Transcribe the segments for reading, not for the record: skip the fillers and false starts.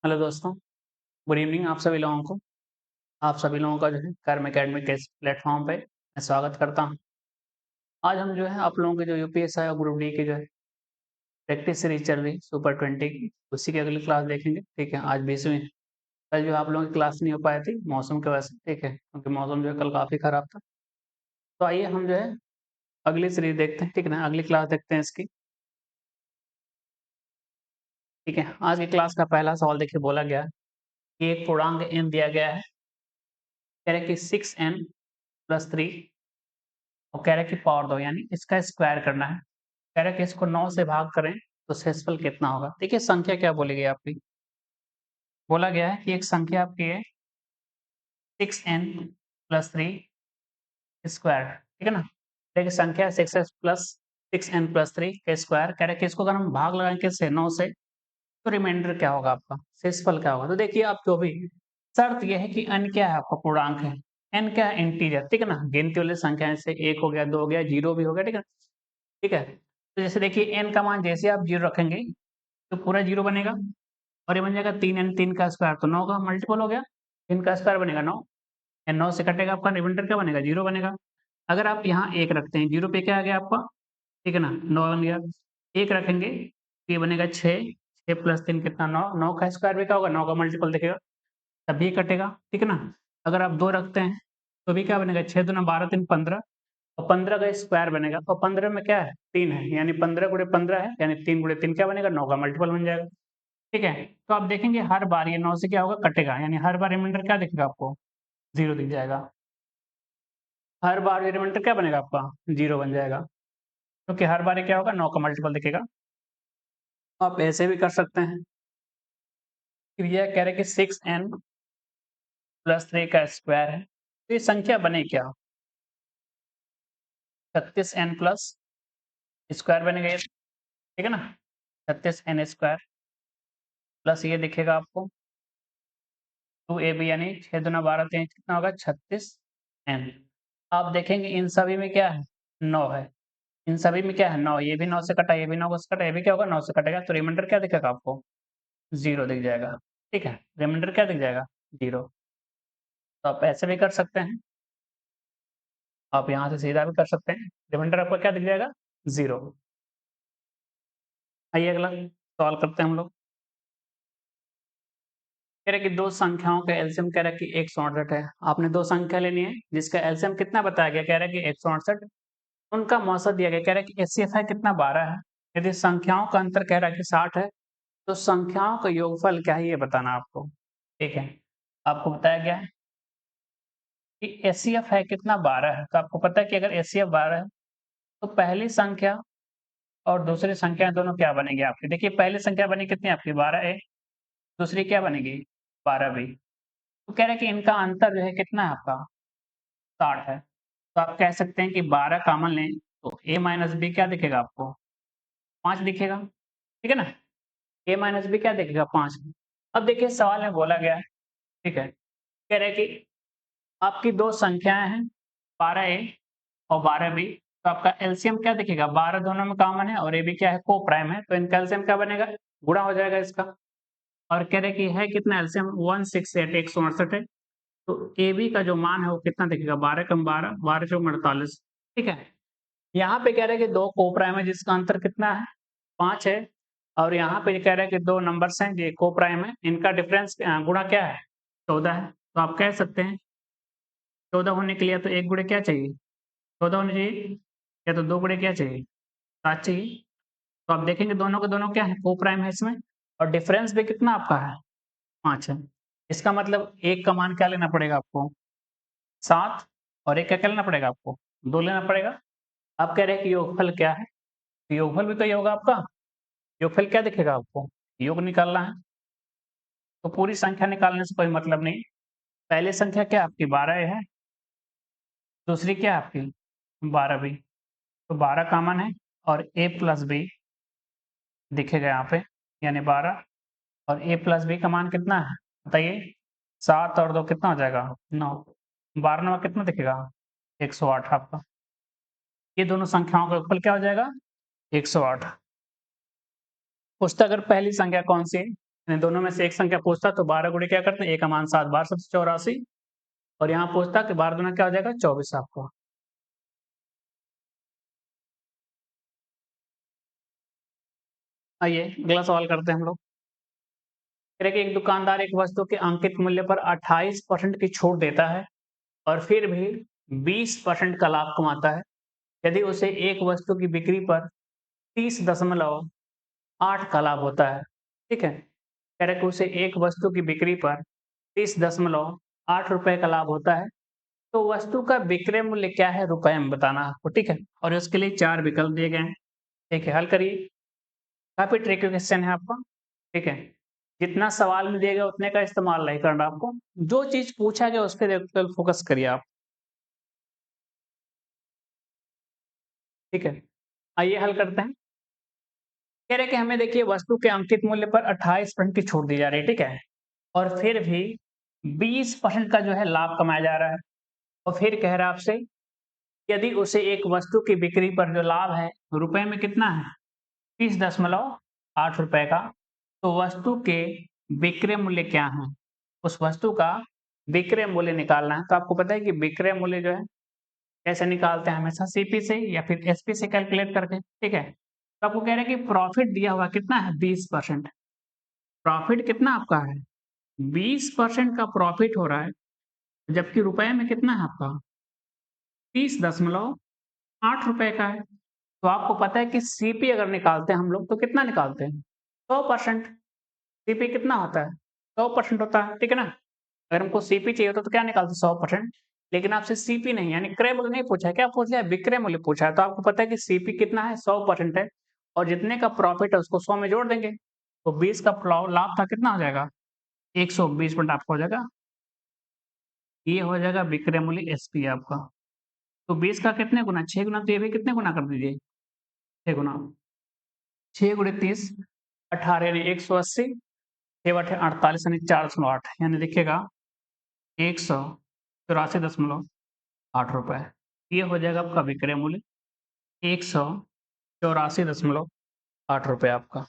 Hello दोस्तों, good evening आप सभी लोगों को। आप सभी लोगों का जो है कर्म एकेडमी के इस प्लेटफ़ॉर्म पे मैं स्वागत करता हूँ। आज हम जो है आप लोगों के जो यूपीएससी और ग्रुप डी की जो है प्रैक्टिस सीरीज़ चल रही है सुपर 20 की, उसी की अगली क्लास देखेंगे, ठीक है? आज 20वीं है। कल जो आप लोगों की क्लास नहीं हो पाई थी मौसम की वजह से, ठीक है? क्योंकि मौसम जो है कल काफ़ी ख़राब था। तो आइए हम जो है अगली सीरीज़ देखते हैं, ठीक है ना? अगली क्लास देखते हैं इसकी, ठीक है? आज की क्लास का पहला सवाल देखिए बोला गया है कि एक पूर्णांक n दिया गया है, कह रहा है कि 6n + 3 और कह रहा है कि पावर दो यानी इसका स्क्वायर करना है। कह रहा है कि इसको 9 से भाग करें तो शेषफल कितना होगा? देखिए संख्या क्या बोली गई आपकी? बोला गया है कि एक संख्या आपकी है 6n + 3 स्क्वायर, ठीक है ना? देखिए संख्या 6n + 3 का स्क्वायर कह रहा है कि इसको अगर हम भाग लगाएँ किससे 9 से तो रिमाइंडर क्या होगा आपका? शेषफल क्या होगा? तो देखिए आप जो भी शर्त ये है कि n क्या है आपका पूर्णांक है, n क्या है इंटीजर, ठीक है ना? गिनती वाली संख्या जैसे 1 हो गया, 2 हो गया, 0 भी हो गया, ठीक है? ठीक है? तो जैसे देखिए n का मान जैसे आप 0 रखेंगे तो पूरा 0 बनेगा और ये बन जाएगा 3n 3 का स्क्वायर तो 9 का मल्टीपल हो गया, 3 का स्क्वायर बनेगा 9 या 9 से कटेगा आपका रिमाइंडर क्या बनेगा 0 बनेगा। अगर आप यहाँ 1 रखते हैं 0 पे क्या आ गया आपका, ठीक है ना 9 बन गया। 1 रखेंगे तो ये बनेगा 6, 6 + 3 कितना 9, 9 का स्क्वायर भी क्या होगा 9 का मल्टीपल दिखेगा तभी कटेगा, ठीक है ना। अगर आप 2 रखते हैं तो भी क्या बनेगा 6 दूना 12 3 15 और 15 का स्क्वायर बनेगा और 15 में क्या है 3 है यानी 15 गुणे 15 है यानी 3 गुणे 3 क्या बनेगा 9 का मल्टीपल बन जाएगा। ठीक है? तो आप देखेंगे हर बार ये 9 से क्या होगा कटेगा यानी हर बार रिमाइंडर क्या दिखेगा आपको 0 दिख जाएगा। हर बार ये रिमाइंडर क्या बनेगा आपका 0 बन जाएगा क्योंकि हर बार ये क्या होगा 9 का मल्टीपल दिखेगा। आप ऐसे भी कर सकते हैं। फिर ये कह रहे हैं कि 6n + 3 का स्क्वायर है। तो ये संख्या बने क्या? 36n प्लस स्क्वायर बनेगा ये, ठीक है ना? 36n स्क्वायर प्लस ये दिखेगा आपको 2ab यानी 6 दूना 12 3 कितना होगा 36n। आप देखेंगे इन सभी में क्या है 9 है। इन सभी में क्या है 9, ये भी 9 से कटा, ये भी 9 से कटा, ये भी क्या होगा 9 से कटेगा तो रिमाइंडर क्या दिखेगा आपको 0 दिख जाएगा। ठीक है? रिमाइंडर क्या दिख जाएगा 0। तो आप ऐसे भी कर सकते हैं, आप यहाँ से सीधा भी कर सकते हैं। रिमाइंडर आपका क्या दिख जाएगा 0। आइए अगला सवाल करते हैं हम लोग। कह रहे कि दो संख्याओं का एलसीएम कह रहा है कि 168 है। आपने दो संख्या लेनी है जिसका एलसीएम कितना बताया गया, कह रहा है कि 168। उनका मौसा दिया गया, कह रहा है कि एचसीएफ है कितना 12 है। यदि संख्याओं का अंतर कह रहा है कि 60 है तो संख्याओं का योगफल क्या है ये बताना आपको। ठीक है? आपको बताया गया है कि एचसीएफ है कितना 12 है, तो आपको पता है कि अगर एचसीएफ 12 है तो पहली संख्या और दूसरी संख्या दोनों क्या बनेगी आपकी। देखिए पहली संख्या बनी कितनी आपकी 12 है, दूसरी क्या बनेगी 12 बी। तो कह रहे हैं कि इनका अंतर जो है कितना है आपका 60 है। तो आप कह सकते हैं कि 12 कॉमन लें तो a माइनस बी क्या दिखेगा आपको 5 दिखेगा, ठीक है ना। a माइनस बी क्या दिखेगा 5। अब देखिए सवाल में बोला गया है, ठीक है, कह रहे हैं कि आपकी दो संख्याएं हैं 12a और 12b, तो आपका एलसीएम क्या दिखेगा 12 दोनों में कॉमन है और ए बी क्या है को प्राइम है तो इनका एलसीएम क्या बनेगा गुणा हो जाएगा इसका। और कह रहे कि है कितना एलसीएम 168 168 है तो ए बी का जो मान है वो कितना दिखेगा 12 कम 12 12 चौक 48, ठीक है। यहाँ पे कह रहे हैं कि दो को प्राइम है जिसका अंतर कितना है 5 है और यहाँ पे कह रहे हैं कि दो नंबर्स हैं ये को प्राइम है इनका डिफरेंस गुणा क्या है 14 है। तो आप कह सकते हैं 14 होने के लिए तो एक गुणे क्या चाहिए 14 होने चाहिए या तो दो गुणे क्या चाहिए 7 चाहिए। तो आप देखेंगे दोनों के दोनों क्या है को प्राइम है इसमें और डिफरेंस भी कितना आपका है 5 है। इसका मतलब एक का मान क्या लेना पड़ेगा आपको 7 और एक का क्या लेना पड़ेगा आपको 2 लेना पड़ेगा। आप कह रहे हैं कि योगफल क्या है, तो योगफल भी तो ये होगा आपका, योगफल क्या दिखेगा आपको योग निकालना है तो पूरी संख्या निकालने से कोई मतलब नहीं। पहली संख्या क्या आपकी 12 है, दूसरी क्या है आपकी 12 बी, तो 12 कॉमन है और a प्लस बी दिखेगा यहाँ पे यानी 12 और a प्लस बी का मान कितना है बताइए 7 और 2 कितना हो जाएगा 9, 12 में कितना दिखेगा 108 आपका। ये दोनों संख्याओं का योगफल क्या हो जाएगा 108। पूछता अगर पहली संख्या कौन सी है दोनों में से एक संख्या पूछता तो 12 गुणे क्या करते हैं, एक का मान 7 12 7 84, और यहाँ पूछता कि 12 दूना क्या हो जाएगा 24 आपका। आइए अगला सवाल करते हैं हम लोग। कह रहे कि एक दुकानदार एक वस्तु के अंकित मूल्य पर 28% की छूट देता है और फिर भी 20% का लाभ कमाता है। यदि उसे एक वस्तु की बिक्री पर 30.8 का लाभ होता है, ठीक है। कह रहे कि उसे एक वस्तु की बिक्री पर 30.8 रुपए का लाभ होता है, तो वस्तु का विक्रय मूल्य क्या है रुपए में बताना है आपको, ठीक है। और उसके लिए 4 विकल्प दिए गए हैं, ठीक है। हल करिए, काफी ट्रिकी क्वेश्चन है आपका, ठीक है। जितना सवाल में दिया गया उतने का इस्तेमाल नहीं करना आपको, जो चीज पूछा गया उस पर फोकस करिए आप, ठीक है। आइए हल करते हैं। कह रहे कि हमें देखिए वस्तु के अंकित मूल्य पर 28% की छूट दी जा रही है, ठीक है। और फिर भी 20% का जो है लाभ कमाया जा रहा है। और फिर कह रहा है आपसे, यदि उसे एक वस्तु की बिक्री पर जो लाभ है रुपए में कितना है, 30.8 रुपए का, तो वस्तु के विक्रय मूल्य क्या है, उस वस्तु का विक्रय मूल्य निकालना है। तो आपको पता है कि विक्रय मूल्य जो है कैसे निकालते हैं, हमेशा सीपी से या फिर एसपी से कैलकुलेट करके, ठीक है। तो आपको कह रहे हैं कि प्रॉफिट दिया हुआ कितना है 20%। प्रॉफिट कितना आपका है, 20% का प्रॉफिट हो रहा है, जबकि रुपए में कितना है आपका 30.8 रुपए का है। तो आपको पता है कि सीपी अगर निकालते हैं हम लोग तो कितना निकालते हैं, 100%। सीपी कितना होता है, 100% होता है, ठीक है ना। अगर हमको सीपी चाहिए होता तो क्या निकालते, 100%। लेकिन आपसे सीपी नहीं यानी क्रय मूल्य नहीं पूछा है, क्या पूछ लिया, विक्रय मूल्य पूछा है। तो आपको पता है कि सीपी कितना है, 100% है, और जितने का प्रॉफिट है उसको 100 में जोड़ देंगे, तो 20 का लाभ था कितना हो जाएगा, 120% आपका हो जाएगा। ये हो जाएगा विक्रय मूल्य एसपी आपका। तो 20 का कितने गुना, 6 गुना, तो ये भी कितने गुना कर दीजिए, 6 गुना, 6 गुणे 30 18 यानी 180, 6 बटे 48 यानी 408, यानी देखिएगा 184.8 रुपए। ये हो जाएगा आपका विक्रय मूल्य 184.8 रुपए आपका।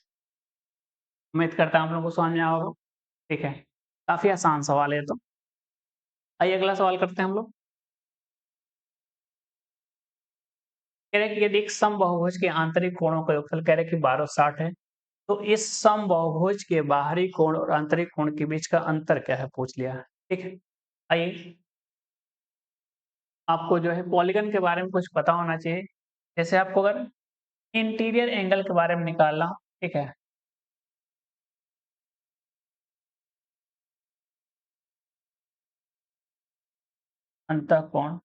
उम्मीद करता हूँ आप लोगों को समझ में आया होगा, ठीक है। काफी आसान सवाल है तो। आइए अगला सवाल करते हैं हम लोग। कह रहे हैं कि यदि एक समबाहुभुज के आंतरिक कोणों का योगफल कह रहे हैं कि 1260 है, तो इस समबाहुभुज के बाहरी कोण और आंतरिक कोण के बीच का अंतर क्या है पूछ लिया है, ठीक है। आइए, आपको जो है पॉलीगन के बारे में कुछ पता होना चाहिए। जैसे आपको अगर इंटीरियर एंगल के बारे में निकालना, ठीक है। अंतःकोण,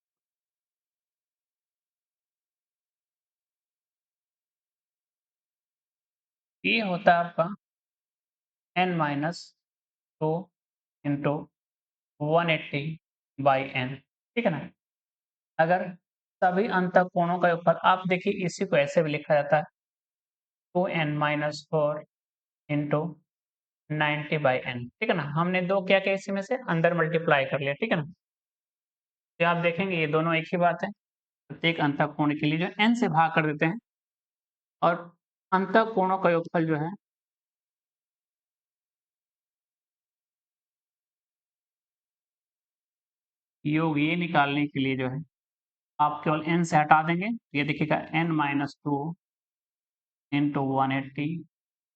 ये होता है आपका n-2 इंटू 180 बाई n, ठीक है ना। अगर सभी अंतःकोणों का योगफल, आप देखिए इसी को ऐसे भी लिखा जाता है 2n-4 इंटू 90 बाई n, ठीक है ना। हमने दो क्या किया इसी में से अंदर मल्टीप्लाई कर लिया, ठीक है ना। तो आप देखेंगे ये दोनों एक ही बात है। प्रत्येक अंतःकोण के लिए जो n से भाग कर देते हैं, और अंतःकोणों का योगफल जो है योग, ये निकालने के लिए जो है आप केवल n से हटा देंगे, ये देखिएगा n-2 इंटू 180,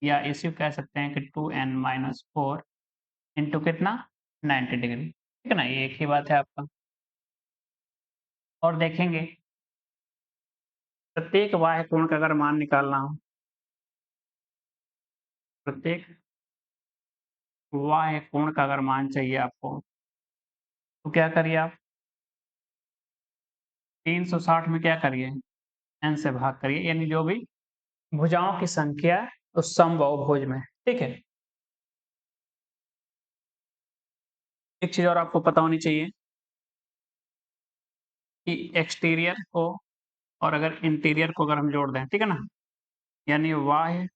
या इसी को कह सकते हैं कि 2n-4 इंटू कितना 90 डिग्री, ठीक है ना। ये एक ही बात है आपका। और देखेंगे प्रत्येक बाह्य कोण का अगर मान निकालना हो, प्रत्येक बाह्य कोण का अगर मान चाहिए आपको, तो क्या करिए आप 360 में क्या करिए, n से भाग करिए, यानी जो भी भुजाओं की संख्या उस समबाहुभुज में, ठीक है। एक चीज और आपको पता होनी चाहिए कि एक्सटीरियर को और अगर इंटीरियर को अगर हम जोड़ दें, ठीक है ना, यानी बाह्य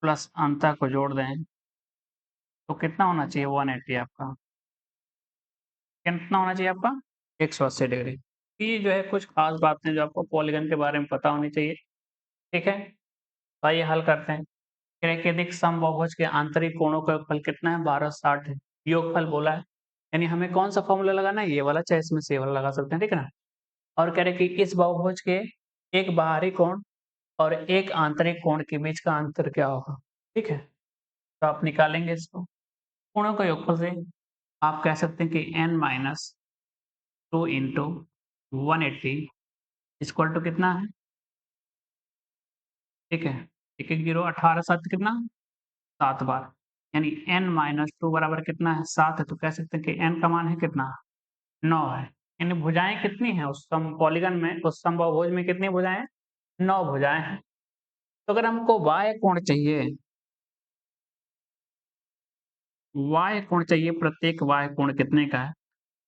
प्लस अंतः को जोड़ दें, तो कितना होना चाहिए 180 आपका, कितना होना चाहिए आपका 180 डिग्री। ये जो है कुछ खास बातें जो आपको पॉलीगन के बारे में पता होनी चाहिए, ठीक है। तो आइए हल करते हैं। कह रहे कि यदि समबाहुभुज के आंतरिक कोणों का योगफल कितना है 1260 है, योगफल बोला है, यानी हमें कौन सा फॉर्मूला लगाना है, ये वाला, चाहे इसमें से ये वाला लगा सकते हैं, ठीक है ना। और कह रहे कि इस बहुभुज के एक बाहरी कोण और एक आंतरिक कोण के बीच का अंतर क्या होगा, ठीक है। तो आप निकालेंगे इसको कोणों का योगफल से, आप कह सकते हैं कि n-2 इंटू 180 इक्वल टू कितना है, ठीक है, एक एक जीरो 18 7 कितना 7 बार, यानी n-2 बराबर कितना है 7 है, तो कह सकते हैं कि n का मान है कितना 9 है। यानी भुजाएं कितनी हैं उस सम पॉलीगन में, उस समबाहुभुज में कितनी भुजाएं हैं, 9 भुजाएं हैं। तो अगर हमको y कोण चाहिए, y कोण चाहिए, प्रत्येक y कोण कितने का है,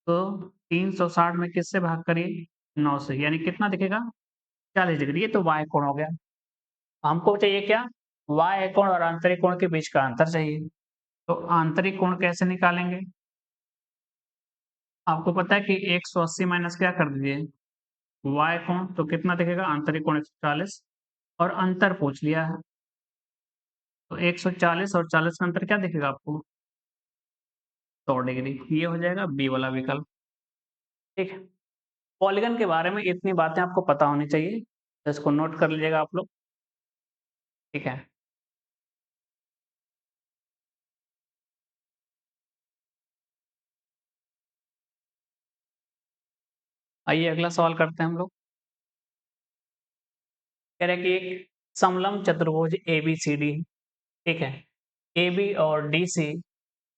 तो 360 में किससे भाग करिए 9 से, यानी कितना दिखेगा 40 डिग्री, ये तो y कोण हो गया। हमको चाहिए क्या, y कोण और आंतरिक कोण के बीच का अंतर चाहिए। तो आंतरिक कोण कैसे निकालेंगे, आपको पता है कि 180 माइनस क्या कर दीजिए y कोण, तो कितना दिखेगा आंतरिक कोण 140, और अंतर पूछ लिया है, तो 140 और 40 का अंतर क्या दिखेगा आपको 100 डिग्री, ये हो जाएगा बी वाला विकल्प, ठीक है। पॉलीगन के बारे में इतनी बातें आपको पता होनी चाहिए, तो इसको नोट कर लीजिएगा आप लोग, ठीक है। आइए अगला सवाल करते हैं हम लोग। कह रहे हैं कि एक समलंब चतुर्भुज ABCD, ठीक है, AB और DC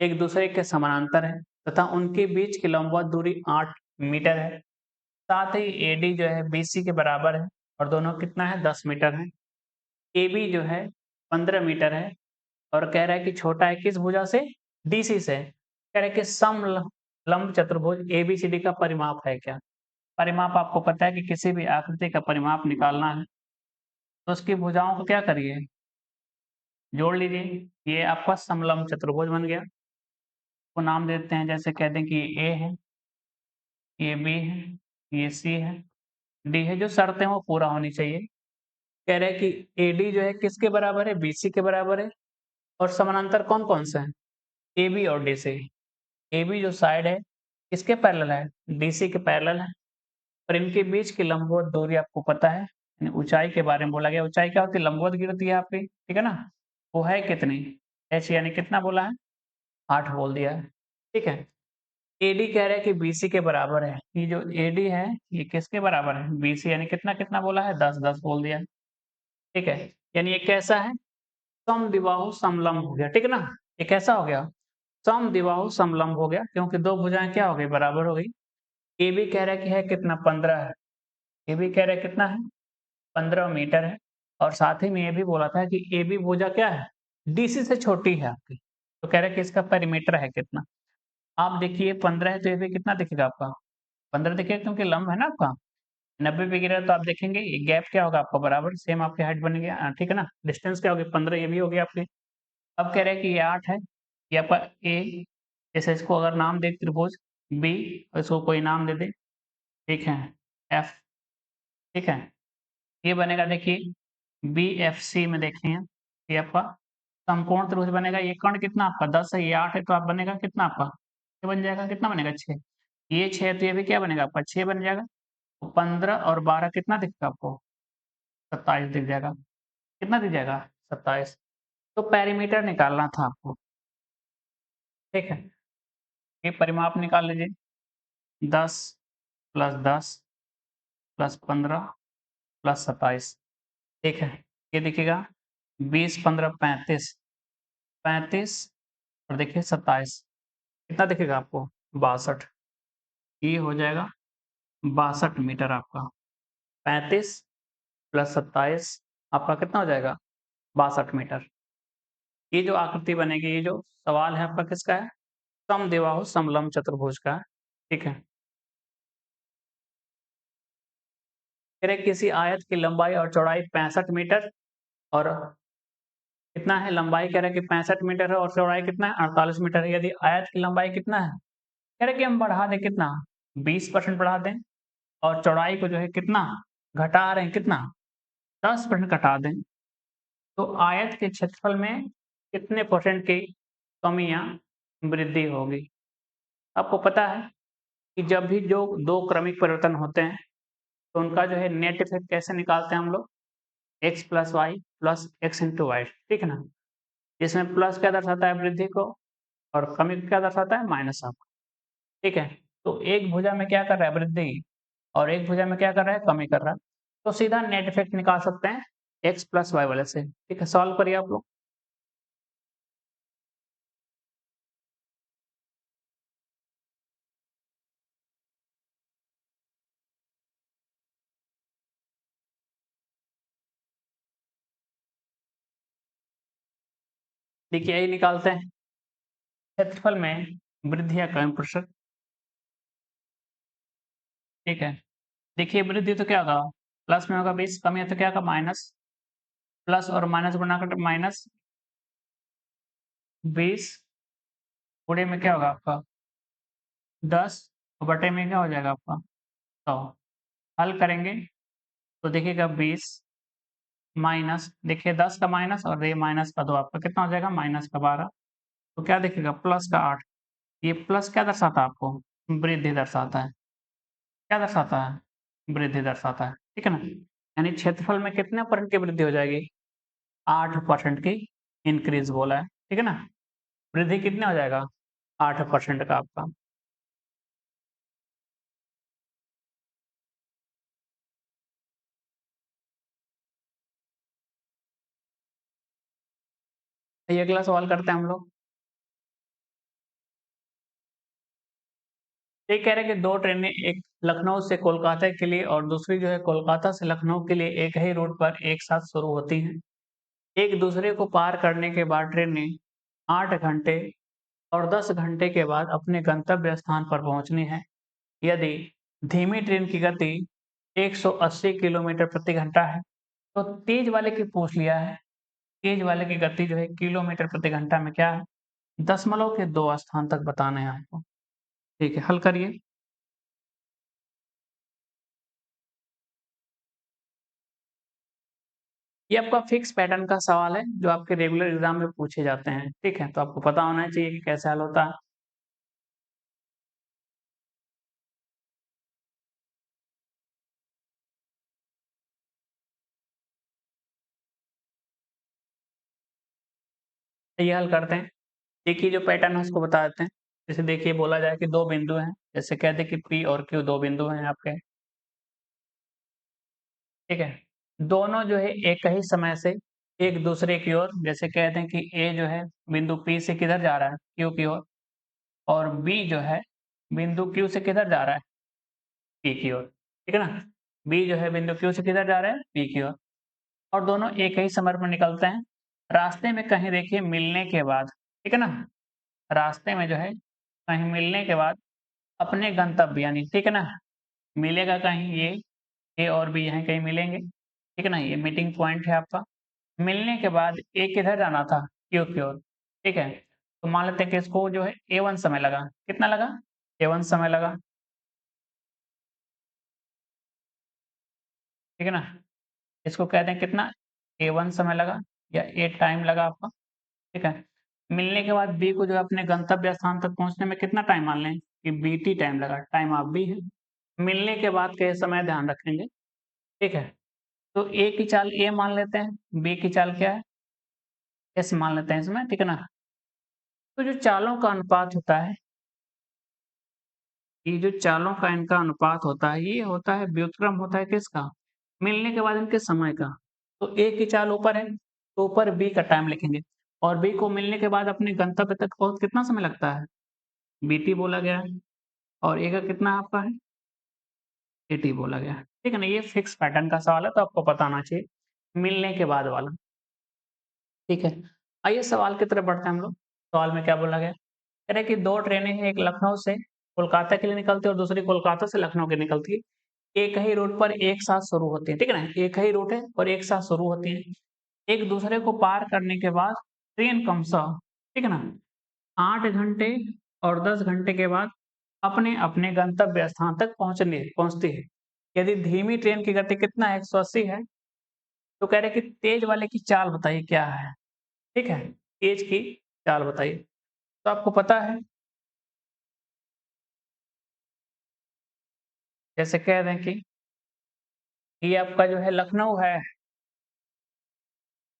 एक दूसरे के समानांतर है तथा उनके बीच की लंबवत दूरी 8 मीटर है। साथ ही AD जो है BC के बराबर है और दोनों कितना है 10 मीटर है। AB जो है 15 मीटर है और कह रहा है कि छोटा है किस भुजा से, DC से। कह रहा है कि समलंब चतुर्भुज ABCD का परिमाप है क्या। परिमाप आपको पता है कि किसी भी आकृति का परिमाप निकालना है तो उसकी भुजाओं को क्या करिए, जोड़ लीजिए, ये आपका समलंब चतुर्भुज बन गया। को नाम देते हैं, जैसे कह दें कि ये A है, ये B है, ये C है, D है, जो शर्तें वो पूरा होनी चाहिए। कह रहे हैं कि AD जो है किसके बराबर है, BC के बराबर है, और समानांतर कौन कौन से हैं, AB और DC। AB जो साइड है किसके पैरेलल है, DC के पैरेलल है, और इनके बीच की लंबवत दूरी आपको पता है, यानी ऊंचाई के बारे में बोला गया। ऊंचाई क्या होती है, लंबवत गिरती है आपकी, ठीक है ना, वो है कितनी h, यानी कितना बोला है 8 बोल दिया है, ठीक है। AD कह रहे हैं कि BC के बराबर है, ये जो AD है ये किसके बराबर है, BC, यानी कितना कितना बोला है 10 10 बोल दिया, ठीक है। यानी ये कैसा है, समद्विबाहु समलंब हो गया, ठीक है ना। ये कैसा हो गया, समद्विबाहु समलंब हो गया, क्योंकि दो भुजाएं क्या हो गई, बराबर हो गई। AB कह रहा है कि है कितना 15 है, AB कह रहा है कितना है 15 मीटर है, और साथ ही में ये भी बोला था कि AB भुजा क्या है, DC से छोटी है आपकी, तो कह रहा है कि इसका पेरीमीटर है कितना। आप देखिए 15 है तो ये भी कितना दिखेगा आपका 15 दिखेगा, क्योंकि लंब है ना आपका। 90 पे गिरा तो आप देखेंगे ये गैप क्या होगा आपका, बराबर सेम आपकी हाइट बन गया, ठीक है ना। डिस्टेंस क्या होगी 15, ये भी होगी आपकी। अब कह रहे हैं कि ये 8 है, ये आपका A, जैसे इसको अगर नाम दे त्रिभुज B, इसको कोई नाम दे दे, ठीक है, F, ठीक है। ये बनेगा देखिए BFC में देखिए, ये आपका समकोण त्रिभुज बनेगा। ये कर्ण कितना आपका 10 है, ये 8 है, तो आप बनेगा कितना आपका, ये बन जाएगा, कितना बनेगा 6, ये 6 है तो ये भी क्या बनेगा आपका 6 बन जाएगा। तो 15 और 12 कितना दिखेगा आपको 27 दिख जाएगा, कितना दिख जाएगा 27। तो पेरीमीटर निकालना था आपको, ठीक है। ये परिमाप निकाल लीजिए, 10 प्लस 10 प्लस 15 प्लस 27, ठीक है। ये देखिएगा 20 15 35, 35 और देखिए 27, कितना दिखेगा आपको 62, ये हो जाएगा 62 मीटर आपका। 35 प्लस 27 आपका कितना हो जाएगा 62 मीटर। ये जो आकृति बनेगी, ये जो सवाल है आपका किसका है, समद्विबाहु समलंब चतुर्भुज का है, ठीक है। कह रहे किसी आयत की लंबाई और चौड़ाई 65 मीटर और कितना है, लंबाई कह रहे हैं कि 65 मीटर है और चौड़ाई कितना है 48 मीटर है। यदि आयत की लंबाई कितना है, कह रहे कि हम बढ़ा दें कितना 20% बढ़ा दें, और चौड़ाई को जो है कितना घटा रहे हैं, कितना 10% घटा दें, तो आयत के क्षेत्रफल में कितने % की कमी या वृद्धि होगी? आपको पता है कि जब भी जो 2 क्रमिक परिवर्तन होते हैं, तो उनका जो है नेट इफ़ेक्ट कैसे निकालते हैं हम लोग? x plus Y plus x into Y, ठीक है ना? इसमें प्लस क्या दर्शाता है वृद्धि को और कमी को क्या दर्शाता है माइनस ऑफ, ठीक है? तो एक भुजा में क्या कर रहा है वृद्धि और एक भुजा में क्या कर रहा है कमी कर रहा है। तो सीधा नेट इफ़ेक्ट निकाल सकते हैं x प्लस वाई वाले से, ठीक है? सॉल्व करिए आप लोग। देखिए यही निकालते हैं, क्षेत्रफल में वृद्धि या कमी प्रतिशत, ठीक है? देखिए वृद्धि तो क्या होगा प्लस में होगा 20, कमी है तो क्या होगा माइनस, प्लस और माइनस गुणा कर माइनस 20 गुणे में क्या होगा आपका 10 और बटे में क्या हो जाएगा आपका 100। हल करेंगे तो देखिएगा 20 माइनस देखिए 10 का माइनस और ये माइनस का 2 आपका कितना हो जाएगा माइनस का 12। तो क्या दिखेगा प्लस का 8। ये प्लस क्या दर्शाता है आपको वृद्धि दर्शाता है। क्या दर्शाता है? वृद्धि दर्शाता है, ठीक है ना? यानी क्षेत्रफल में कितने % की वृद्धि हो जाएगी? 8% की इंक्रीज़ बोला है, ठीक है ना? वृद्धि कितना हो जाएगा? 8% का आपका। ये अगला सवाल करते हैं हम लोग। ये कह रहे हैं कि 2 ट्रेनें एक लखनऊ से कोलकाता के लिए और दूसरी जो है कोलकाता से लखनऊ के लिए एक ही रूट पर एक साथ शुरू होती हैं। एक दूसरे को पार करने के बाद ट्रेनें 8 घंटे और 10 घंटे के बाद अपने गंतव्य स्थान पर पहुँचनी है। यदि धीमी ट्रेन की गति 180 किलोमीटर प्रति घंटा है, तो तेज़ वाले की पूछ लिया है। तेज़ वाले की गति जो है किलोमीटर प्रति घंटा में क्या है? दशमलव के 2 स्थान तक बताने हैं आपको। ठीक है, हल करिए। ये आपका फिक्स पैटर्न का सवाल है, जो आपके रेगुलर एग्ज़ाम में पूछे जाते हैं, ठीक है? तो आपको पता होना चाहिए कि कैसे हल होता है। ये हल करते हैं। देखिए जो पैटर्न है उसको बता देते हैं। जैसे देखिए बोला जाए कि 2 बिंदु हैं, जैसे कह दें कि P और Q 2 बिंदु हैं आपके, ठीक है? दोनों जो है एक ही समय से एक दूसरे की ओर जैसे कह दें कि A जो है बिंदु P से किधर जा रहा है? Q की ओर और B जो है बिंदु Q से किधर जा रहा है? P की ओर, ठीक है ना? B जो है बिंदु Q से किधर जा रहा है? P की ओर और दोनों एक ही समय पर निकलते हैं। रास्ते में कहीं देखिए मिलने के बाद, ठीक है ना? रास्ते में जो है कहीं मिलने के बाद अपने गंतव्य यानी ठीक है ना? मिलेगा कहीं ये A और B यहाँ कहीं मिलेंगे, ठीक है ना? ये मीटिंग पॉइंट है आपका। मिलने के बाद A किधर जाना था? Q की ओर, ठीक है? तो मान लेते हैं कि इसको जो है A1 समय लगा। कितना लगा? A1 समय लगा, ठीक है ना? इसको कहते हैं कितना? A1 समय लगा या A टाइम लगा आपका, ठीक है? मिलने के बाद B को जो है अपने गंतव्य स्थान तक पहुँचने में कितना टाइम मान लें कि BT टाइम लगा, टाइम ऑफ B है। मिलने के बाद का ये समय ध्यान रखेंगे, ठीक है? तो A की चाल A मान लेते हैं, B की चाल क्या है? S मान लेते हैं इसमें, ठीक है ना? तो जो चालों का अनुपात होता है, ये जो चालों का इनका अनुपात होता है, ये होता है व्युत्क्रम होता है किसका? मिलने के बाद इनके समय का। तो A की चाल ऊपर है, तो ऊपर B का टाइम लिखेंगे और B को मिलने के बाद अपने गंतव्य तक पहुँच कितना समय लगता है? BT बोला गया है और A का कितना आपका है? AT बोला गया है, ठीक है ना? ये फिक्स पैटर्न का सवाल है तो आपको पता होना चाहिए, मिलने के बाद वाला, ठीक है? आइए सवाल की तरफ बढ़ते हैं हम लोग। सवाल में क्या बोला गया? कह रहे हैं कि 2 ट्रेनें हैं, एक लखनऊ से कोलकाता के लिए निकलती है और दूसरी कोलकाता से लखनऊ के लिए निकलती है। एक ही रूट पर एक साथ शुरू होती है, ठीक है ना? एक ही रूट है और एक साथ शुरू होती है। एक दूसरे को पार करने के बाद ट्रेन क्रमशः, ठीक है ना? 8 घंटे और 10 घंटे के बाद अपने-अपने गंतव्य स्थान तक पहुँचती है। यदि धीमी ट्रेन की गति कितना है 180 है, तो कह रहे कि तेज वाले की चाल बताइए क्या है, ठीक है, तेज की चाल बताइए। तो आपको पता है, जैसे कह दें कि ये आपका जो है लखनऊ है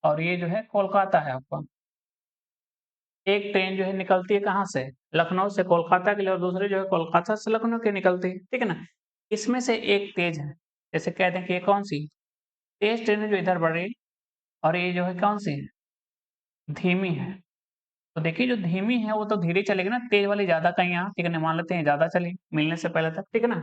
और ये जो है कोलकाता है आपका। एक ट्रेन जो है निकलती है कहाँ से? लखनऊ से कोलकाता के लिए और दूसरी जो है कोलकाता से लखनऊ की निकलती है, ठीक है ना? इसमें से एक तेज है, जैसे कह दें कि ये कौन-सी? तेज ट्रेनें जो इधर बढ़ रही है और ये जो है कौन-सी है? धीमी है। तो देखिए जो धीमी है वो तो धीरे चलेगी ना, तेज वाली ज़्यादा कहीं यहाँ, ठीक है ना? मान लेते हैं ज़्यादा चली, मिलने से पहले तक, ठीक है ना?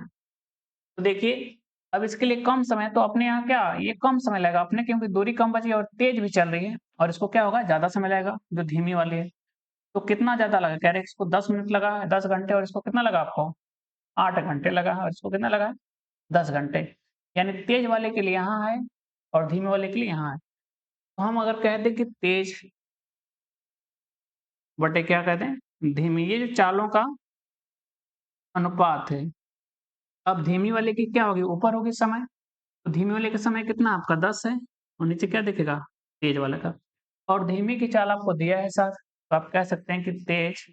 तो देखिए, अब इसके लिए कम समय तो अपने यहाँ क्या ये कम समय लगेगा अपने क्योंकि दूरी कम बची है और तेज भी चल रही है और इसको क्या होगा ज़्यादा समय लगेगा, जो धीमी वाली है। तो कितना ज़्यादा लगा? कह रहे हैं इसको 10 मिनट लगा है, 10 घंटे और इसको कितना लगा आपको? 8 घंटे लगा है और इसको कितना लगा है? 10 घंटे। यानी तेज वाले के लिए यहाँ है और धीमे वाले के लिए यहाँ है। तो हम अगर कह दें कि तेज बटे क्या कह दें? धीमी, ये जो चालों का अनुपात है। अब धीमी वाले की क्या होगी? ऊपर होगी समय, तो धीमी वाले का समय कितना आपका 10 है और नीचे क्या दिखेगा? तेज वाले का। और धीमी की चाल आपको दिया है साथ, तो आप कह सकते हैं कि तेज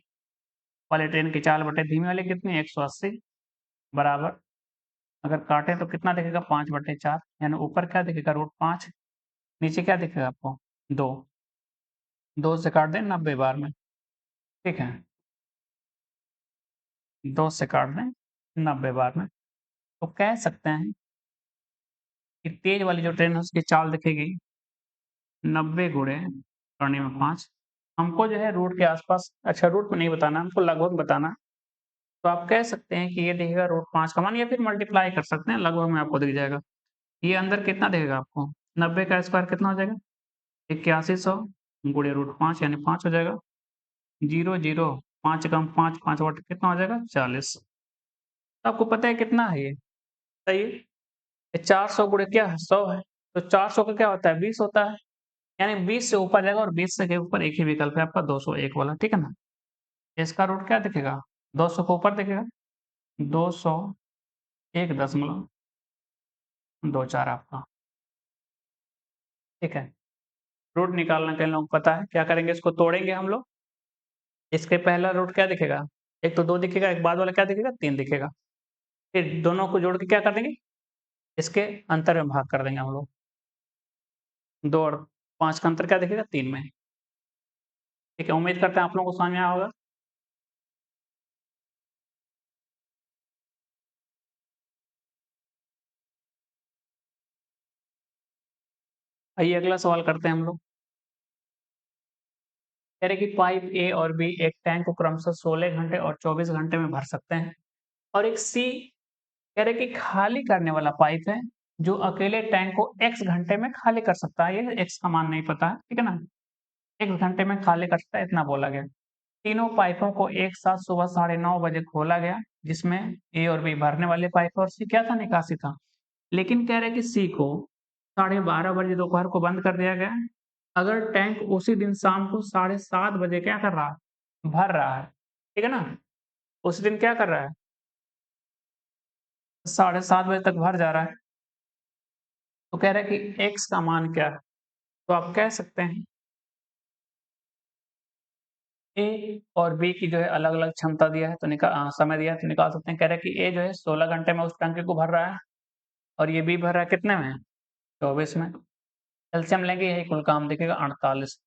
वाले ट्रेन की चाल बटे धीमी वाले कितनी 180 बराबर अगर काटें तो कितना दिखेगा 5/4 यानी ऊपर क्या दिखेगा √5 नीचे क्या दिखेगा आपको 2 2 से काट दें 90 बार में ठीक है 2 से काट दें 90 बार में तो कह सकते हैं कि तेज वाली जो ट्रेन है उसकी चाल दिखेगी 90 गुणे करने में 5 हमको जो है रूट के आसपास अच्छा रूट में नहीं बताना हमको लगभग बताना तो आप कह सकते हैं कि ये दिखेगा √5 का मान या फिर मल्टीप्लाई कर सकते हैं लगभग में आपको दिख जाएगा ये अंदर कितना देगा आपको 90 का स्क्वायर कितना हो जाएगा 8100 गुणे √5 यानी 5 हो जाएगा 0 0 5 कम 5 5 बटे कितना हो जाएगा 40 तो आपको पता है कितना है ये सही है 400 गुणे क्या है 100 है तो 400 का क्या होता है 20 होता है यानी 20 से ऊपर जाएगा और 20 से के ऊपर एक ही विकल्प है आपका 201 वाला ठीक है ना इसका रूट क्या दिखेगा 200 के ऊपर दिखेगा 201.24 आपका ठीक है रूट निकालना के लोग पता है क्या करेंगे इसको तोड़ेंगे हम लोग इसके पहला रूट क्या दिखेगा एक तो 2 दिखेगा एक बाद वाला क्या दिखेगा 3 दिखेगा फिर दोनों को जोड़ के क्या कर देंगे इसके अंतर में भाग कर देंगे हम लोग 2 और 5 का अंतर क्या दिखेगा 3 में ठीक है उम्मीद करते हैं आप लोगों को समझ में आया होगा आइए अगला सवाल करते हैं हम लोग कह रहे कि पाइप ए और बी एक टैंक को क्रमशः 16 घंटे और 24 घंटे में भर सकते हैं और एक सी कह रहे कि खाली करने वाला पाइप है जो अकेले टैंक को x घंटे में खाली कर सकता है ये x का मान नहीं पता है ठीक है ना x घंटे में खाली कर सकता है इतना बोला गया तीनों पाइपों को एक साथ सुबह 9:30 बजे खोला गया जिसमें ए और बी भरने वाले पाइप और सी क्या था निकासी था लेकिन कह रहे कि सी को 12:30 बजे दोपहर को बंद कर दिया गया अगर टैंक उसी दिन शाम को 7:30 बजे क्या कर रहा है भर रहा है ठीक है ना उसी दिन क्या कर रहा है 7:30 बजे तक भर जा रहा है तो कह रहा है कि x का मान क्या है तो आप कह सकते हैं ए और बी की जो है अलग-अलग क्षमता दिया है तो समय दिया है तो निकाल सकते हैं कह रहा है कि ए जो है 16 घंटे में उस टंकी को भर रहा है और ये बी भर रहा है कितने में 24 में एलसीएम लेंगे यही कुल काम दिखेगा 48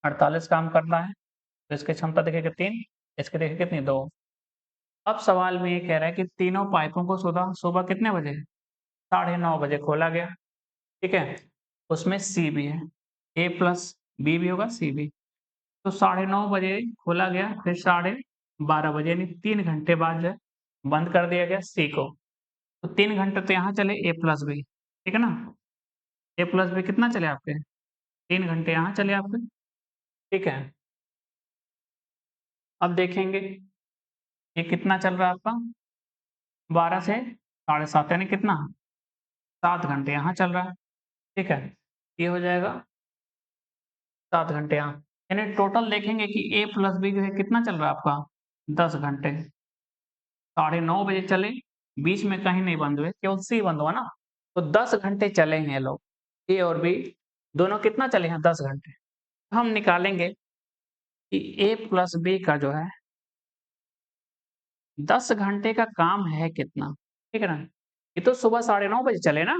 48 काम करना है तो इसकी क्षमता दिखेगी 3 इसकी देखिए कितनी 2 अब सवाल में ये कह रहा है कि तीनों पाइपों को सुबह सुबह कितने बजे 9:30 बजे खोला गया ठीक है उसमें सी भी है ए प्लस बी भी होगा सी भी तो 9:30 बजे खोला गया फिर 12:30 बजे यानी 3 घंटे बाद जो है बंद कर दिया गया सी को तो 3 घंटे तो यहाँ चले ए प्लस बी ठीक है ना ए प्लस बी कितना चले आपके 3 घंटे यहाँ चले आपके ठीक है अब देखेंगे ये कितना चल रहा है आपका 12 से 7:30 यानी कितना 7 घंटे यहाँ चल रहा है ठीक है ये हो जाएगा 7 घंटे यहाँ यानी टोटल देखेंगे कि ए प्लस बी जो है कितना चल रहा है आपका 10 घंटे 9:30 बजे चले बीच में कहीं नहीं बंद हुए केवल सी बंद हुआ ना तो 10 घंटे चले हैं ये लोग ए और बी दोनों कितना चले हैं 10 घंटे। हम निकालेंगे कि ए प्लस बी का जो है 10 घंटे का काम है कितना, ठीक है ना? ये तो सुबह 9:30 बजे चले ना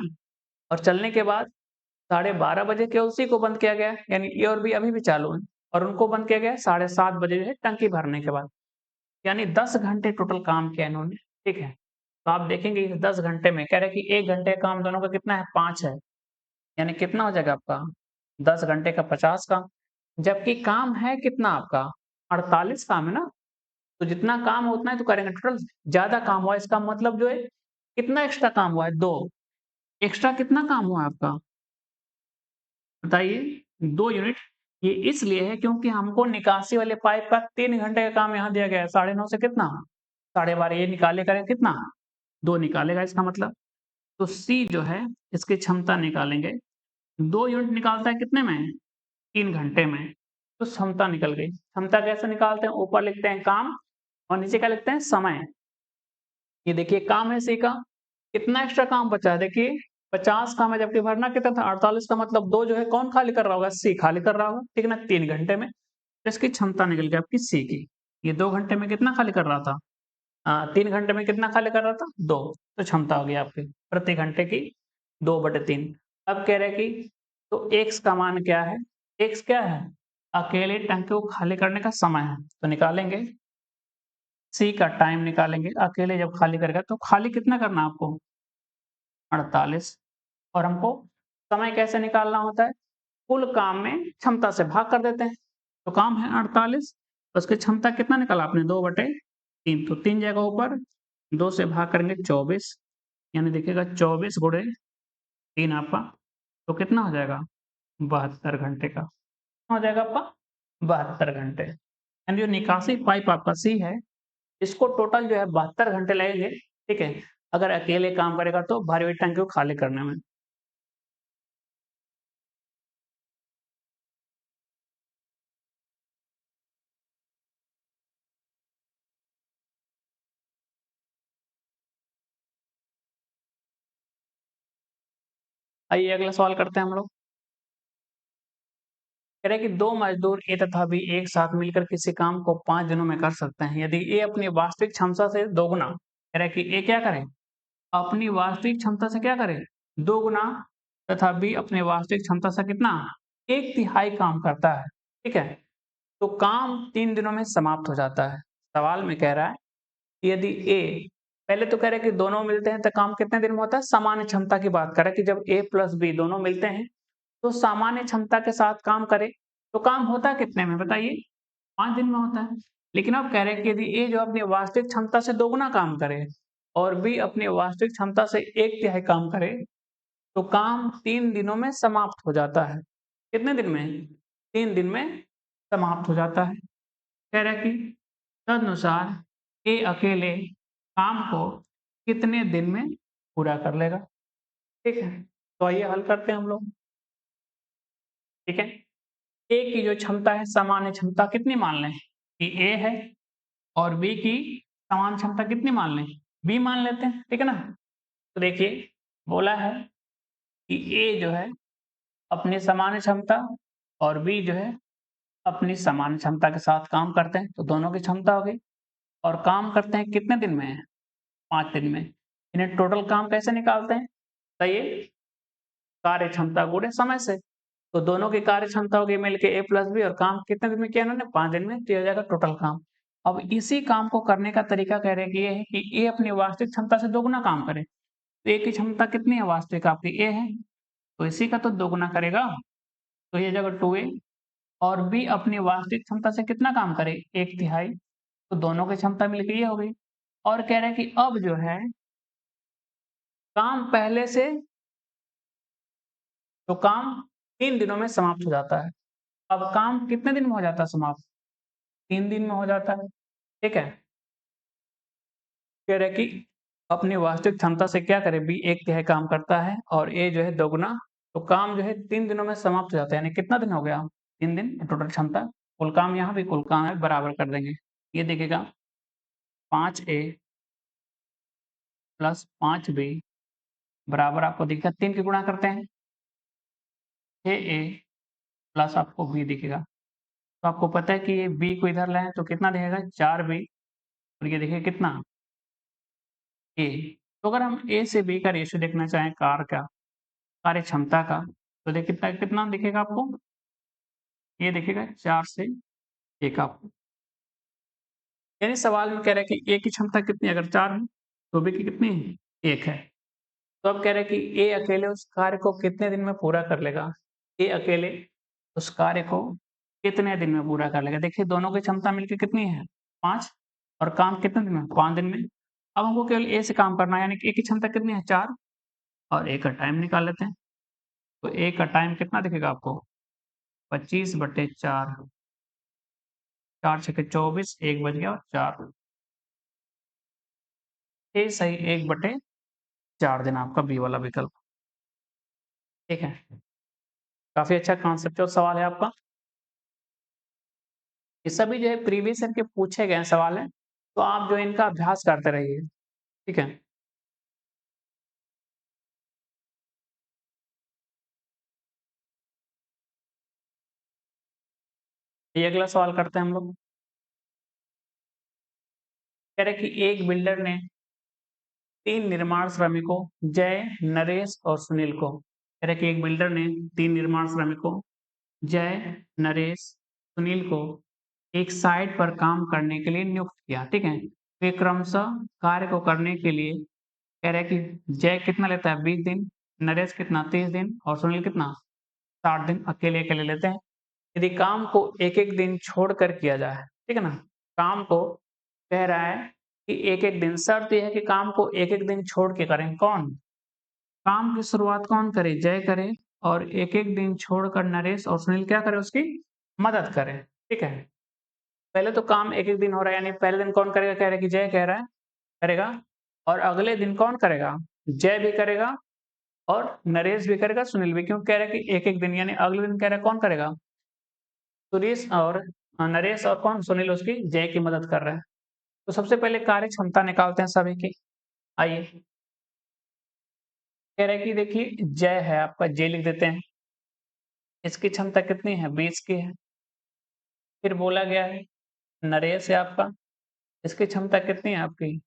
और चलने के बाद 12:30 बजे के उसी को बंद किया गया, यानी ए और बी अभी भी चालू है और उनको बंद किया गया 7:30 बजे जो है टंकी भरने के बाद, यानी 10 घंटे टोटल काम किया इन्होंने, ठीक है? तो आप देखेंगे इस 10 घंटे में कह रहे हैं कि 1 घंटे का काम दोनों का कितना है 5 है, यानी कितना हो जाएगा आपका 10 घंटे का 50 काम, जबकि काम है कितना आपका 48 काम है ना, तो जितना काम हो उतना ही तो करेंगे, टोटल ज़्यादा काम हुआ इसका मतलब जो है कितना एक्स्ट्रा काम हुआ है 2, एक्स्ट्रा कितना काम हुआ है आपका? बताइए 2 यूनिट। ये इसलिए है क्योंकि हमको निकासी वाले पाइप का 3 घंटे का काम यहाँ दिया गया है, 9:30 से कितना 12:30 ये निकाले करें कितना 2 निकालेगा इसका मतलब। तो सी जो है इसकी क्षमता निकालेंगे, 2 यूनिट निकालता है कितने में 3 घंटे में, तो क्षमता निकल गई। क्षमता कैसे निकालते हैं, ऊपर लिखते हैं काम और नीचे क्या लिखते हैं समय। ये देखिए काम है सी का, कितना एक्स्ट्रा काम बचा है देखिए 50 काम है, जबकि भरना कितना था 48 का, मतलब 2 जो है कौन खाली कर रहा होगा सी खाली कर रहा होगा, ठीक है ना 3 घंटे में। तो इसकी क्षमता निकल गई आपकी सी की। ये 2 घंटे में कितना खाली कर रहा था 3 घंटे में कितना खाली कर रहा था 2, तो क्षमता हो गई आपकी प्रति घंटे की 2/3। अब कह रहे हैं कि तो एक्स का मान क्या है, एक्स क्या है अकेले टंकी को खाली करने का समय है, तो निकालेंगे सी का टाइम निकालेंगे, अकेले जब खाली करेगा तो खाली कितना करना है आपको 48, और हमको समय कैसे निकालना होता है, कुल काम में क्षमता से भाग कर देते हैं। तो काम है 48, तो उसकी क्षमता कितना निकाला आपने 2/3, तो 3 जाएगा ऊपर, 2 से भाग करेंगे 24, यानी देखिएगा 24 गुणे 3 आपका, तो कितना हो जाएगा 72 घंटे का, कितना हो जाएगा आपका 72 घंटे। यानी जो निकासी पाइप आपका सी है इसको टोटल जो है 72 घंटे लगेंगे, ठीक है, अगर अकेले काम करेगा तो भारी हुई टंकी को खाली करने में। आइए अगला सवाल करते हैं हम लोग। कह रहे हैं कि 2 मजदूर ए तथा बी एक साथ मिलकर किसी काम को 5 दिनों में कर सकते हैं, यदि ए अपनी वास्तविक क्षमता से दोगुना, कह रहे हैं कि ए क्या करे अपनी वास्तविक क्षमता से क्या करे दोगुना, तथा बी अपनी वास्तविक क्षमता से कितना 1/3 काम करता है, ठीक है, तो काम 3 दिनों में समाप्त हो जाता है। सवाल में कह रहा है कि यदि ए, पहले तो कह रहे हैं कि दोनों मिलते हैं तो काम कितने दिन में होता है, सामान्य क्षमता की बात कर रहा है कि जब ए प्लस बी दोनों मिलते हैं तो सामान्य क्षमता के साथ काम करे तो काम होता है कितने में बताइए 5 दिन में होता है। लेकिन अब कह रहे हैं कि यदि ए जो अपनी वास्तविक क्षमता से दोगुना काम करे और बी अपनी वास्तविक क्षमता से 1/3 काम करे तो काम 3 दिनों में समाप्त हो जाता है। कितने दिन में 3 दिन में समाप्त हो जाता है। कह रहा है कि तदनुसार ए अकेले काम को कितने दिन में पूरा कर लेगा, ठीक है। तो आइए हल करते हैं हम लोग, ठीक है। ए की जो क्षमता है सामान्य क्षमता कितनी मान लें कि ए है, और बी की समान क्षमता कितनी मान लें बी मान लेते हैं, ठीक है ना। तो देखिए बोला है कि ए जो है अपनी सामान्य क्षमता और बी जो है अपनी सामान्य क्षमता के साथ काम करते हैं, तो दोनों की क्षमता हो गई, और काम करते हैं कितने दिन में 5 दिन में। इन्हें टोटल काम कैसे निकालते हैं, बताइए कार्य क्षमता गुणे समय से, तो दोनों की कार्य क्षमता होगी मिलके ए प्लस बी, और काम कितने दिन में किया इन्होंने 5 दिन में, तो हो जाएगा टोटल काम। अब इसी काम को करने का तरीका कह रहे हैं कि ये है कि ए अपनी वास्तविक क्षमता से दोगुना काम करे, तो ए की क्षमता कितनी है वास्तविक आपकी ए है, तो इसी का तो दोगुना करेगा, तो ये जगह 2a, और बी अपनी वास्तविक क्षमता से कितना काम करे 1/3, तो दोनों की क्षमता मिलकर ये हो गई। और कह रहे हैं कि अब जो है काम पहले से, तो काम 3 दिनों में समाप्त हो जाता है। अब काम कितने दिन में हो जाता है समाप्त 3 दिन में हो जाता है, ठीक है। कह रहे कि अपनी वास्तविक क्षमता से क्या करे बी 1/3 काम करता है और ए जो है दोगुना, तो काम जो है 3 दिनों में समाप्त हो जाता है, यानी कितना दिन हो गया 3 दिन टोटल क्षमता, कुल काम यहाँ भी कुल काम है बराबर कर देंगे। ये देखिएगा 5a प्लस 5b बराबर आपको दिखा 3 की गुणा करते हैं, 6A प्लस आपको B दिखेगा। तो आपको पता है कि ये B को इधर लाएँ तो कितना दिखेगा 4B और ये देखिए कितना A। तो अगर हम A से B का रेशियो देखना चाहें कार का, कार्य क्षमता का, तो देखिए कितना कितना दिखेगा आपको? ये दिखेगा 4 से 1 आपको। यानी सवाल में कह रहा है कि A की क्षमता कितनी है? अगर 4 है, तो B की कितनी है? 1 है। तो अब कह रहे हैं कि A अकेले उस कार्य को कितने दिन में पूरा कर लेगा? A अकेले उस कार्य को कितने दिन में पूरा कर लेगा? देखिए दोनों की क्षमता मिलके कितनी है? 5 और काम कितने दिन में? 5 दिन में। अब हमको केवल A से काम करना है यानी कि A की क्षमता कितनी है? 4 और A का टाइम निकाल लेते हैं। तो A का टाइम कितना दिखेगा आपको? 25/4 4 छके 24 1 बज गया और 4 ये सही 1/4 दिन आपका बी वाला विकल्प। ठीक है, काफ़ी अच्छा कॉन्सेप्चुअल सवाल है आपका। ये सभी जो है प्रीवियस ईयर के पूछे गए सवाल हैं, तो आप जो है इनका अभ्यास करते रहिए, ठीक है? ये अगला सवाल करते हैं हम लोग। कह रहे कि एक बिल्डर ने 3 निर्माण श्रमिकों जय, नरेश और सुनील को कह रहे कि एक बिल्डर ने 3 निर्माण श्रमिकों जय, नरेश, सुनील को एक साइट पर काम करने के लिए नियुक्त किया, ठीक है? वे क्रमशः कार्य को करने के लिए कह रहे हैं कि जय कितना लेता है 20 दिन, नरेश कितना 30 दिन और सुनील कितना 60 दिन अकेले-अकेले लेते हैं। यदि काम को एक-एक दिन छोड़कर किया जाए, ठीक है ना? काम को कह रहा है कि एक-एक दिन, शर्त ये है कि काम को एक-एक दिन छोड़ के करें। कौन? काम की शुरुआत कौन करे? जय करे और एक-एक दिन छोड़कर नरेश और सुनील क्या करें उसकी मदद करें, ठीक है? पहले तो काम एक-एक दिन हो रहा है यानी पहले दिन कौन करेगा? कह रहा है कि जय कह रहा है, करेगा और अगले दिन कौन करेगा? जय भी करेगा और नरेश भी करेगा, सुनील भी। क्यों कह रहा है कि एक-एक दिन यानी अगले दिन कह रहा है कौन करेगा? सुरेश और नरेश और कौन? सुनील उसकी जय की मदद कर रहे हैं। तो सबसे पहले कार्य क्षमता निकालते हैं सभी की। आइए, कह रहा है कि देखिए जय है आपका, जय लिख देते हैं। इसकी क्षमता कितनी है? 20 की है। फिर बोला गया है नरेश है आपका, इसकी क्षमता कितनी है आपकी?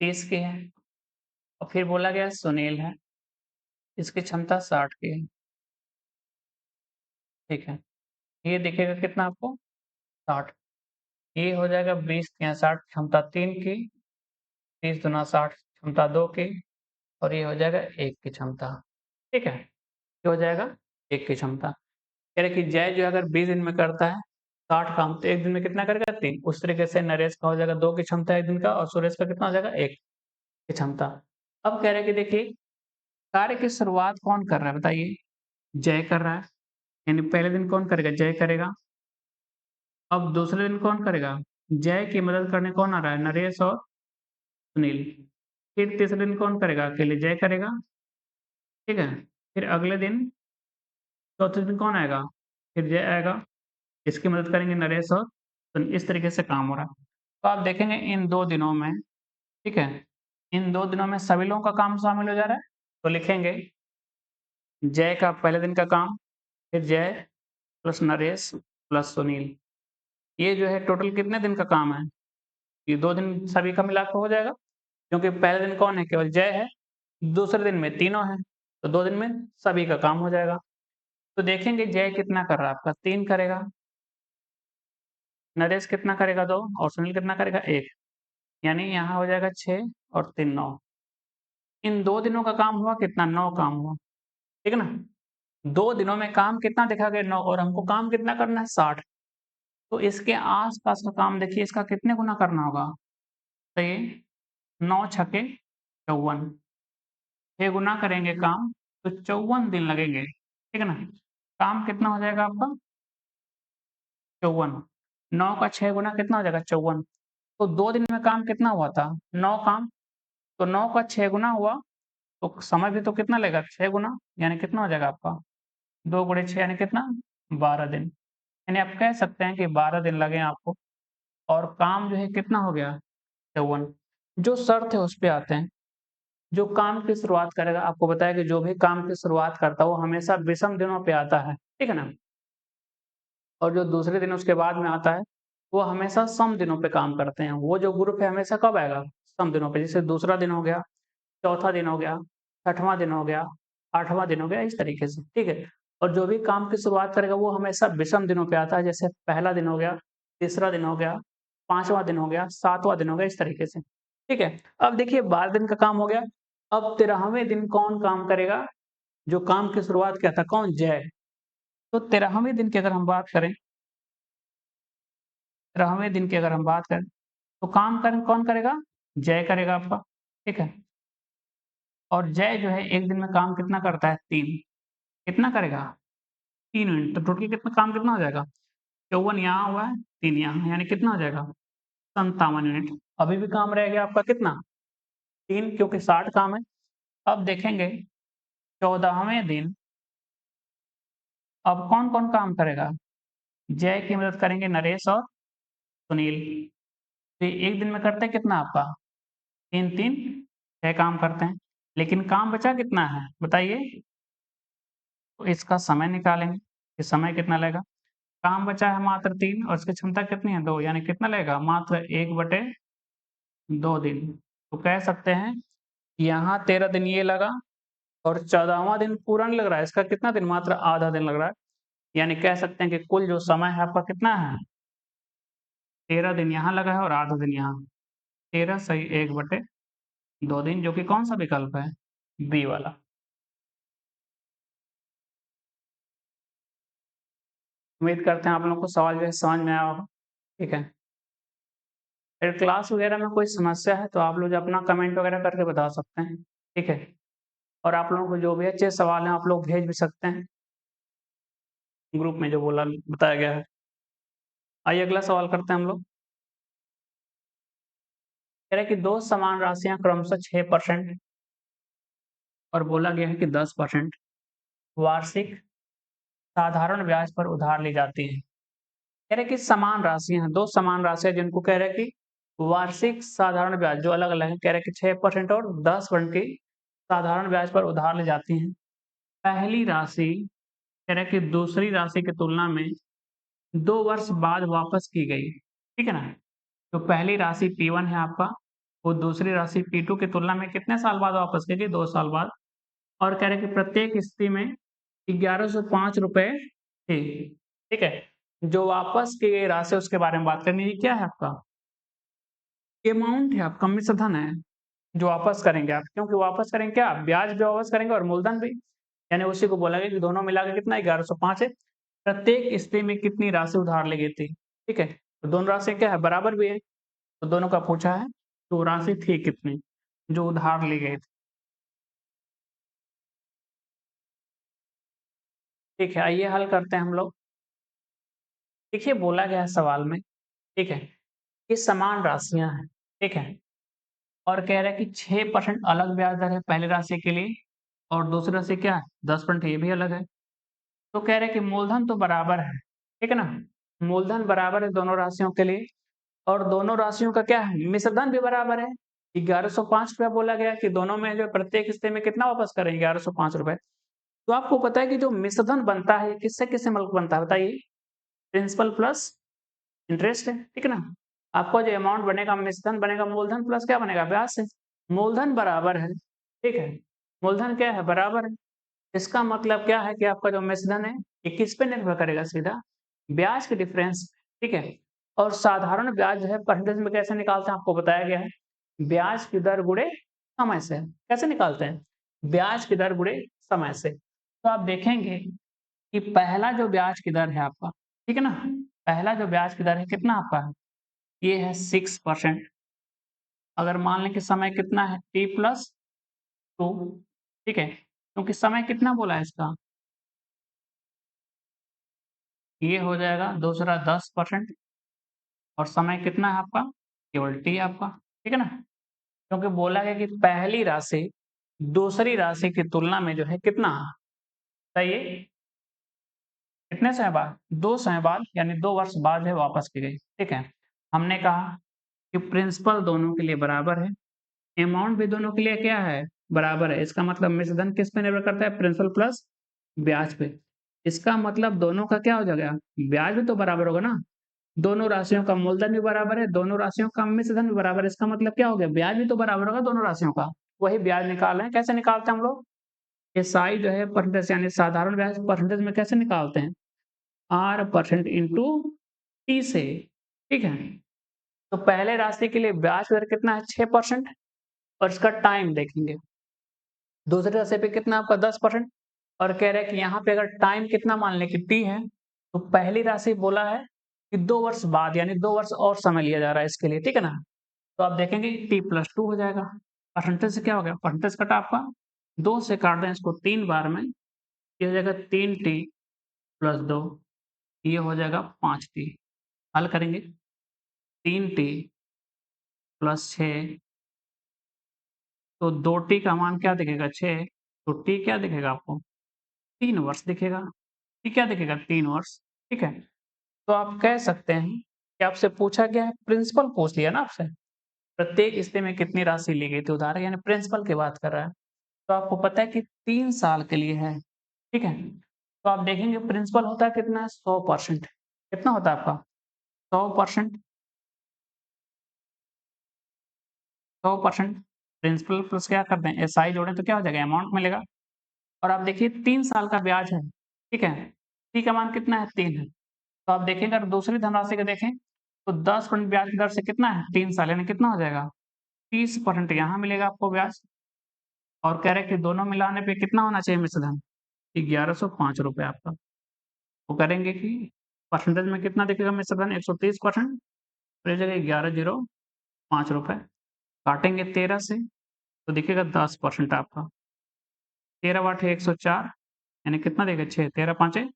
30 की है। और फिर बोला गया सुनील है, इसकी क्षमता 60 की है। ठीक है, ये दिखेगा कितना आपको? 60। ये हो जाएगा 20 तिया 60 क्षमता 3 की, 30 दूना 60 क्षमता 2 की और ये हो जाएगा 1 की क्षमता। ठीक है? ये हो जाएगा 1 की क्षमता। कह रहे कि जय जो है अगर 20 दिन में करता है 60 काम तो 1 दिन में कितना करेगा? 3। उस तरीके से नरेश का हो जाएगा 2 की क्षमता 1 दिन का और सुरेश का कितना हो जाएगा? 1 की क्षमता। अब कह रहे हैं कि देखिए कार्य की शुरुआत कौन कर रहा है बताइए? जय कर रहा है। यानी पहले दिन कौन करेगा? जय करेगा। अब दूसरे दिन कौन करेगा? जय की मदद करने कौन आ रहा है? नरेश और सुनील। फिर तीसरे दिन कौन करेगा? अकेले जय करेगा। ठीक है? फिर अगले दिन चौथे दिन कौन आएगा? फिर जय आएगा। इसकी मदद करेंगे नरेश और इस तरीके से काम हो रहा है। तो आप देखेंगे इन 2 दिनों में, ठीक है? इन 2 दिनों में सभी लोगों का काम शामिल हो जा रहा है। तो लिखेंगे जय का पहले दिन का काम, फिर जय प्लस नरेश प्लस सुनील। ये जो है टोटल कितने दिन का काम है? ये 2 दिन सभी का मिला के हो जाएगा। क्योंकि पहले दिन कौन है? केवल जय है। दूसरे दिन में तीनों हैं। तो 2 दिन में सभी का काम हो जाएगा। तो देखेंगे जय कितना कर रहा है आपका? 3 करेगा। नरेश कितना करेगा? 2 और सुनील कितना करेगा? 1। यानी यहाँ हो जाएगा 6 और 3 9। इन 2 दिनों का काम हुआ कितना? 9 काम हुआ। ठीक है ना? 2 दिनों में काम कितना देखा गया? 9 और हमको काम कितना करना है? 60। तो इसके आस-पास का काम देखिए इसका कितने गुना करना होगा? तो ये 9 छक्के 54। 6 गुना करेंगे काम तो 54 दिन लगेंगे। ठीक है ना? काम कितना हो जाएगा आपका? 54। 9 का 6 गुना कितना हो जाएगा? 54। तो 2 दिन में काम कितना हुआ था? 9 काम। तो 9 का 6 गुना हुआ तो समय भी तो कितना लेगा? 6 गुना यानी कितना हो जाएगा आपका? 2 गुणे 6 यानी कितना? 12 दिन। यानी आप कह सकते हैं कि 12 दिन लगे आपको और काम जो है कितना हो गया? 54। जो शर्त है उस पे आते हैं। जो काम की शुरुआत करेगा, आपको बताया कि जो भी काम की शुरुआत करता है वो हमेशा विषम दिनों पे आता है, ठीक है ना? और जो दूसरे दिन उसके बाद में आता है, वो हमेशा सम दिनों पे काम करते हैं। वो जो ग्रुप है हमेशा कब आएगा? सम दिनों पे। जैसे दूसरा दिन हो गया, चौथा दिन हो गया, छठवां दिन हो गया, आठवां दिन हो गया, इस तरीके से, ठीक है? और जो भी काम की शुरुआत करेगा वो हमेशा विषम दिनों पे आता है। जैसे पहला दिन हो गया, तीसरा दिन हो गया, पाँचवां दिन हो गया, सातवां दिन हो गया, इस तरीके से, ठीक है? अब देखिए 12 दिन का काम हो गया, अब 13वें दिन कौन काम करेगा? जो काम की शुरुआत किया था, कौन? जय। तो 13वें दिन की अगर हम बात करें, 13वें दिन की अगर हम बात करें, तो काम कौन करेगा? जय करेगा आपका, ठीक है? और जय जो है 1 दिन में काम कितना करता है? 3। कितना करेगा? 3 यूनिट। तो टोटल कितना काम कितना हो जाएगा? 54 यहाँ हुआ है, 3 यहाँ, यानी कितना हो जाएगा? 57 यूनिट। अभी भी काम रह गया आपका कितना? 3, क्योंकि 60 काम है। अब देखेंगे 14वें दिन अब कौन-कौन काम करेगा? जय की मदद करेंगे नरेश और सुनील। तो ये 1 दिन में करते हैं कितना आपका? 3-3 6 काम करते हैं। लेकिन काम बचा कितना है? बताइए? तो इसका समय निकालेंगे कि समय कितना लगेगा? काम बचा है मात्र 3 और इसकी क्षमता कितनी है? 2, यानी कितना लगेगा? मात्र 1/2 दिन। तो कह सकते हैं यहाँ 13 दिन ये लगा और 14वां दिन पूरा नहीं लग रहा है, इसका कितना दिन? मात्र आधा दिन लग रहा है। यानी कह सकते हैं कि कुल जो समय है आपका कितना है? 13 दिन यहाँ लगा है और आधा दिन यहाँ। 13 सही 1/2 दिन, जो कि कौन-सा विकल्प है? बी वाला। उम्मीद करते हैं आप लोगों को सवाल जो है समझ में आया होगा, ठीक है? अगर क्लास वगैरह में कोई समस्या है तो आप लोग जो अपना कमेंट वगैरह करके बता सकते हैं, ठीक है? और आप लोगों को जो भी अच्छे सवाल हैं आप लोग भेज भी सकते हैं, ग्रुप में जो बताया गया है। आइए अगला सवाल करते हैं हम लोग। कह रहा है कि 2 समान राशियाँ क्रमशः 6% और बोला गया है कि 10% वार्षिक साधारण ब्याज पर उधार ली जाती हैं। कह रहे हैं कि समान राशियाँ हैं, 2 समान राशियाँ जिनको कह रहे हैं कि वार्षिक साधारण ब्याज जो अलग-अलग है, कह रहे हैं कि 6% और 10% की साधारण ब्याज पर उधार ली जाती हैं। पहली राशि कह रहा है कि दूसरी राशि की तुलना में 2 वर्ष बाद वापस की गई, ठीक है ना? तो पहली राशि P1 है आपका, वो दूसरी राशि P2 की तुलना में कितने साल बाद वापस की गई? 2 साल बाद। और कह रहे हैं कि प्रत्येक किस्ती में ₹1105 थी, ठीक है? जो वापस की गई राशि उसके बारे में बात करनी है, ये क्या है आपका? अमाउंट है आपका, मिश्र धन है, जो वापस करेंगे आप, क्योंकि वापस करेंगे क्या? ब्याज भी वापस करेंगे और मूलधन भी, यानी उसी को बोला गया कि दोनों मिला के कितना 1105 है। प्रत्येक किस्ती में कितनी राशि उधार ली गई थी, ठीक है? तो दोनों राशि क्या है? बराबर भी है, तो दोनों का पूछा है, तो राशि थी कितनी जो उधार ली गई थी, ठीक है? आइए हल करते हैं हम लोग। देखिए बोला गया है सवाल में, ठीक है, कि समान राशियाँ हैं, ठीक है? और कह रहा है कि 6% अलग ब्याज दर है पहली राशि के लिए और दूसरी राशि क्या है? 10% ये भी अलग है। तो कह रहे हैं कि मूलधन तो बराबर है, ठीक है ना? मूलधन बराबर है दोनों राशियों के लिए और दोनों राशियों का क्या है? मिश्रधन भी बराबर है। ₹1105 बोला गया कि दोनों में जो प्रत्येक हिस्से में कितना वापस करें? ₹1105। तो आपको पता है कि जो मिश्रधन बनता है किससे-किससे मिलकर बनता है बताइए? प्रिंसिपल प्लस इंटरेस्ट है, ठीक है ना? आपका जो अमाउंट बनेगा मिश्रधन बनेगा मूलधन प्लस क्या बनेगा? ब्याज से। मूलधन बराबर है, ठीक है? मूलधन क्या है? बराबर है। इसका मतलब क्या है कि आपका जो मिश्रधन है, ये किस पे निर्भर करेगा सीधा? ब्याज के डिफरेंस, ठीक है? और साधारण ब्याज जो है परसेंटेज में कैसे निकालते हैं आपको बताया गया है। ब्याज की दर गुणे समय से। कैसे निकालते हैं? ब्याज की दर गुणे समय से। तो आप देखेंगे कि पहला जो ब्याज की दर है आपका, ठीक है ना? पहला जो ब्याज की दर है कितना आपका? ये है 6%। अगर मान लें कि समय कितना है T+2, ठीक है? क्योंकि समय कितना बोला है इसका? ये हो जाएगा दूसरा 10% और समय कितना है आपका? केवल T आपका, ठीक है ना? क्योंकि बोला गया कि पहली राशि दूसरी राशि की तुलना में जो है कितना बताइए? कितने समय बाद? 2 समय बाद यानी 2 वर्ष बाद है वापस की गई, ठीक है? हमने कहा कि प्रिंसिपल दोनों के लिए बराबर है, अमाउंट भी दोनों के लिए क्या है? बराबर है। इसका मतलब मिश्र धन किस पे निर्भर करता है? प्रिंसिपल प्लस ब्याज पे। इसका मतलब दोनों का क्या हो जाएगा? ब्याज भी तो बराबर होगा ना। दोनों राशियों का मूलधन भी बराबर है, दोनों राशियों का मिश्र धन भी बराबर है। इसका मतलब क्या हो गया? ब्याज भी तो बराबर होगा दोनों राशियों का। वही ब्याज निकाल रहे हैं। कैसे निकालते हैं हम लोग? एसआई जो है परसेंटेज, यानी साधारण ब्याज परसेंटेज में कैसे निकालते हैं? आर परसेंट इंटू टी से। ठीक है, तो पहले राशि के लिए ब्याज दर कितना है? 6%। और इसका टाइम देखेंगे, दूसरे राशि पे कितना आपका? 10%। और कह रहे हैं कि यहाँ पे अगर टाइम कितना मान लें कि टी है, तो पहली राशि बोला है कि 2 वर्ष बाद, यानी 2 वर्ष और समय लिया जा रहा है इसके लिए। ठीक है ना, तो आप देखेंगे t+2 हो जाएगा। परसेंटेज से क्या हो गया? परसेंटेज कटा आपका 2 से काट दें इसको 3 बार में, ये हो जाएगा 3t+2, ये हो जाएगा 5t। हल करेंगे, 3t+6, तो 2t का मान क्या दिखेगा? 6। तो t क्या दिखेगा आपको? 3 वर्ष दिखेगा। t क्या दिखेगा? 3 वर्ष। ठीक है, तो आप कह सकते हैं कि आपसे पूछा गया है, प्रिंसिपल पूछ लिया ना आपसे, प्रत्येक हिस्से में कितनी राशि ली गई थी उधार, यानी प्रिंसिपल की बात कर रहा है। तो आपको पता है कि 3 साल के लिए है। ठीक है, तो आप देखेंगे प्रिंसिपल होता है कितना? 100%। कितना होता है आपका? 100%। 100% प्रिंसिपल प्लस क्या कर दें? एसआई जोड़ें तो क्या हो जाएगा? अमाउंट मिलेगा। और आप देखिए 3 साल का ब्याज है। ठीक है, टी का मान कितना है? 3 है। तो आप देखेंगे, अगर दूसरी धनराशि को देखें तो 10% ब्याज की दर से कितना है? 3 साल, यानी कितना हो जाएगा? 30% यहाँ मिलेगा आपको ब्याज। और कह रहे हैं कि दोनों मिलाने पे कितना होना चाहिए मिश्र धन? 1105 रुपये आपका। वो करेंगे कि परसेंटेज में कितना दिखेगा मिश्र धन? 130%। तो ये जगह 1105 रुपये काटेंगे 13 से, तो दिखेगा 10% आपका। 13 × 104, यानी कितना देगा? 6। 13×5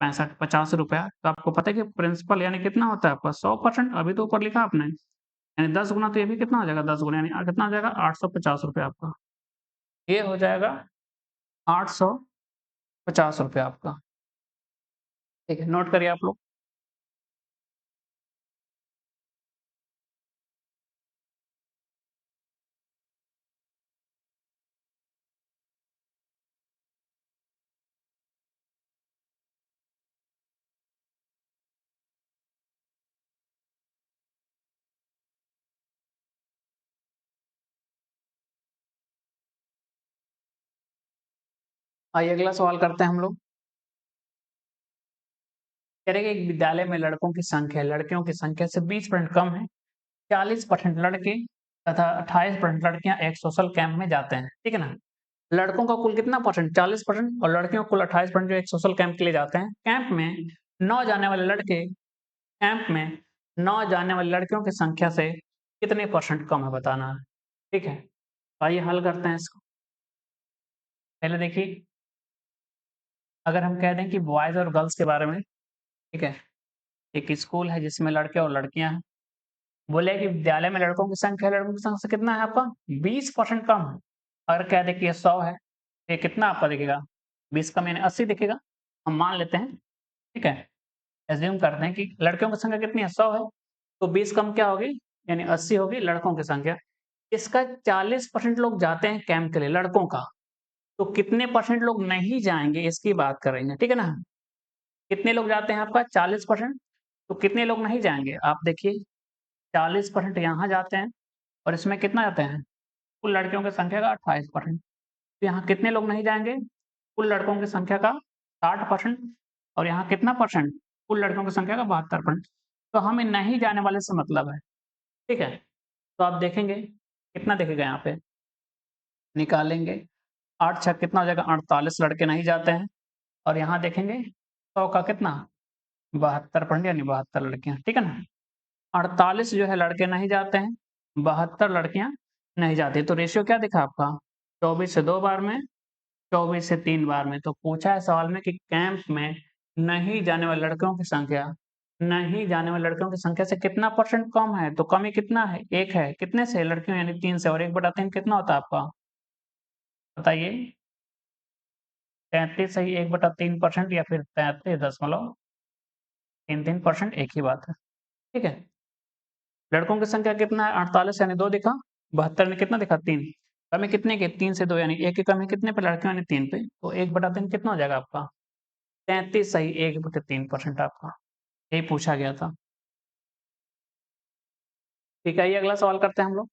= 65, 50 रुपया। तो आपको पता है कि प्रिंसिपल यानी कितना होता है आपका? 100%। अभी तो ऊपर लिखा आपने, यानी 10 गुना, तो ये भी कितना हो जाएगा? 10 गुना, यानी कितना हो जाएगा? 850 रुपये आपका। ये हो जाएगा 850 रुपये आपका। ठीक है, नोट करिए आप लोग। आइए अगला सवाल करते हैं हम लोग। कह रहे हैं कि एक विद्यालय में लड़कों की संख्या लड़कियों की संख्या से 20% कम है। 40% लड़के तथा 28% लड़कियां एक सोशल कैंप में जाते हैं। ठीक है ना, लड़कों का कुल कितना परसेंट? 40%, और लड़कियों को कुल 28% जो एक सोशल कैंप के लिए जाते हैं। कैंप में नौ जाने वाले लड़के कैंप में 9 जाने वाली लड़कियों की संख्या से कितने परसेंट कम है, बताना है। ठीक है, तो आइए हल करते हैं इसको। पहले देखिए, अगर हम कह दें कि बॉयज और गर्ल्स के बारे में, ठीक है, एक स्कूल है जिसमें लड़के और लड़कियां हैं। बोले कि विद्यालय में लड़कों की संख्या लड़कों की संख्या से कितना है आपका? 20% कम है। अगर कह दें कि ये 100 है, ये कितना आपका दिखेगा? 20 कम यानी 80 दिखेगा। हम मान लेते हैं, ठीक है, एज्यूम करते हैं कि लड़कियों की संख्या कितनी है? 100 है, तो 20 कम क्या होगी? यानी 80 होगी लड़कों की संख्या। इसका 40% लोग जाते हैं कैंप के लिए लड़कों का, तो कितने परसेंट लोग नहीं जाएंगे इसकी बात करेंगे। ठीक है ना, कितने लोग जाते हैं आपका? 40%। तो कितने लोग नहीं जाएंगे? आप देखिए, 40% यहाँ जाते हैं, और इसमें कितना जाते हैं? कुल लड़कियों की संख्या का 28%। तो यहाँ कितने लोग नहीं जाएंगे? कुल लड़कों की संख्या का 60%। और यहाँ कितना परसेंट? कुल लड़कों की संख्या का 72%। तो हमें नहीं जाने वाले से मतलब है। ठीक है, तो आप देखेंगे कितना दिखेगा यहाँ पे, निकालेंगे 8 छक कितना हो जाएगा? 48 लड़के नहीं जाते हैं। और यहाँ देखेंगे 100 का कितना? 72%, यानी 72 लड़कियां। ठीक है ना, 48 जो है लड़के नहीं जाते हैं, 72 लड़कियां नहीं जाती। तो रेशियो क्या दिखा आपका? 24 से 2 बार में, 24 से 3 बार में। तो पूछा है सवाल में कि कैंप में नहीं जाने वाले लड़कियों की संख्या, नहीं जाने वाले लड़कियों की संख्या से कितना परसेंट कम है? तो कमी कितना है? 1 है। कितने से? लड़कियों यानी 3 से, और 1/3 कितना होता है आपका? बताइए, 33 सही 1/3% या फिर 33.33%, एक ही बात है। ठीक है, लड़कों की संख्या कितना है? 48, यानी 2 दिखा, 72 में कितना दिखा? 3। कमी कितने की? 3 से 2 यानी 1 की कमी कितने पे? लड़कियों यानी 3 पे। तो 1/3 कितना हो जाएगा आपका? 33 सही 1/3% आपका। यही पूछा गया था। ठीक है, ये अगला सवाल करते हैं हम लोग।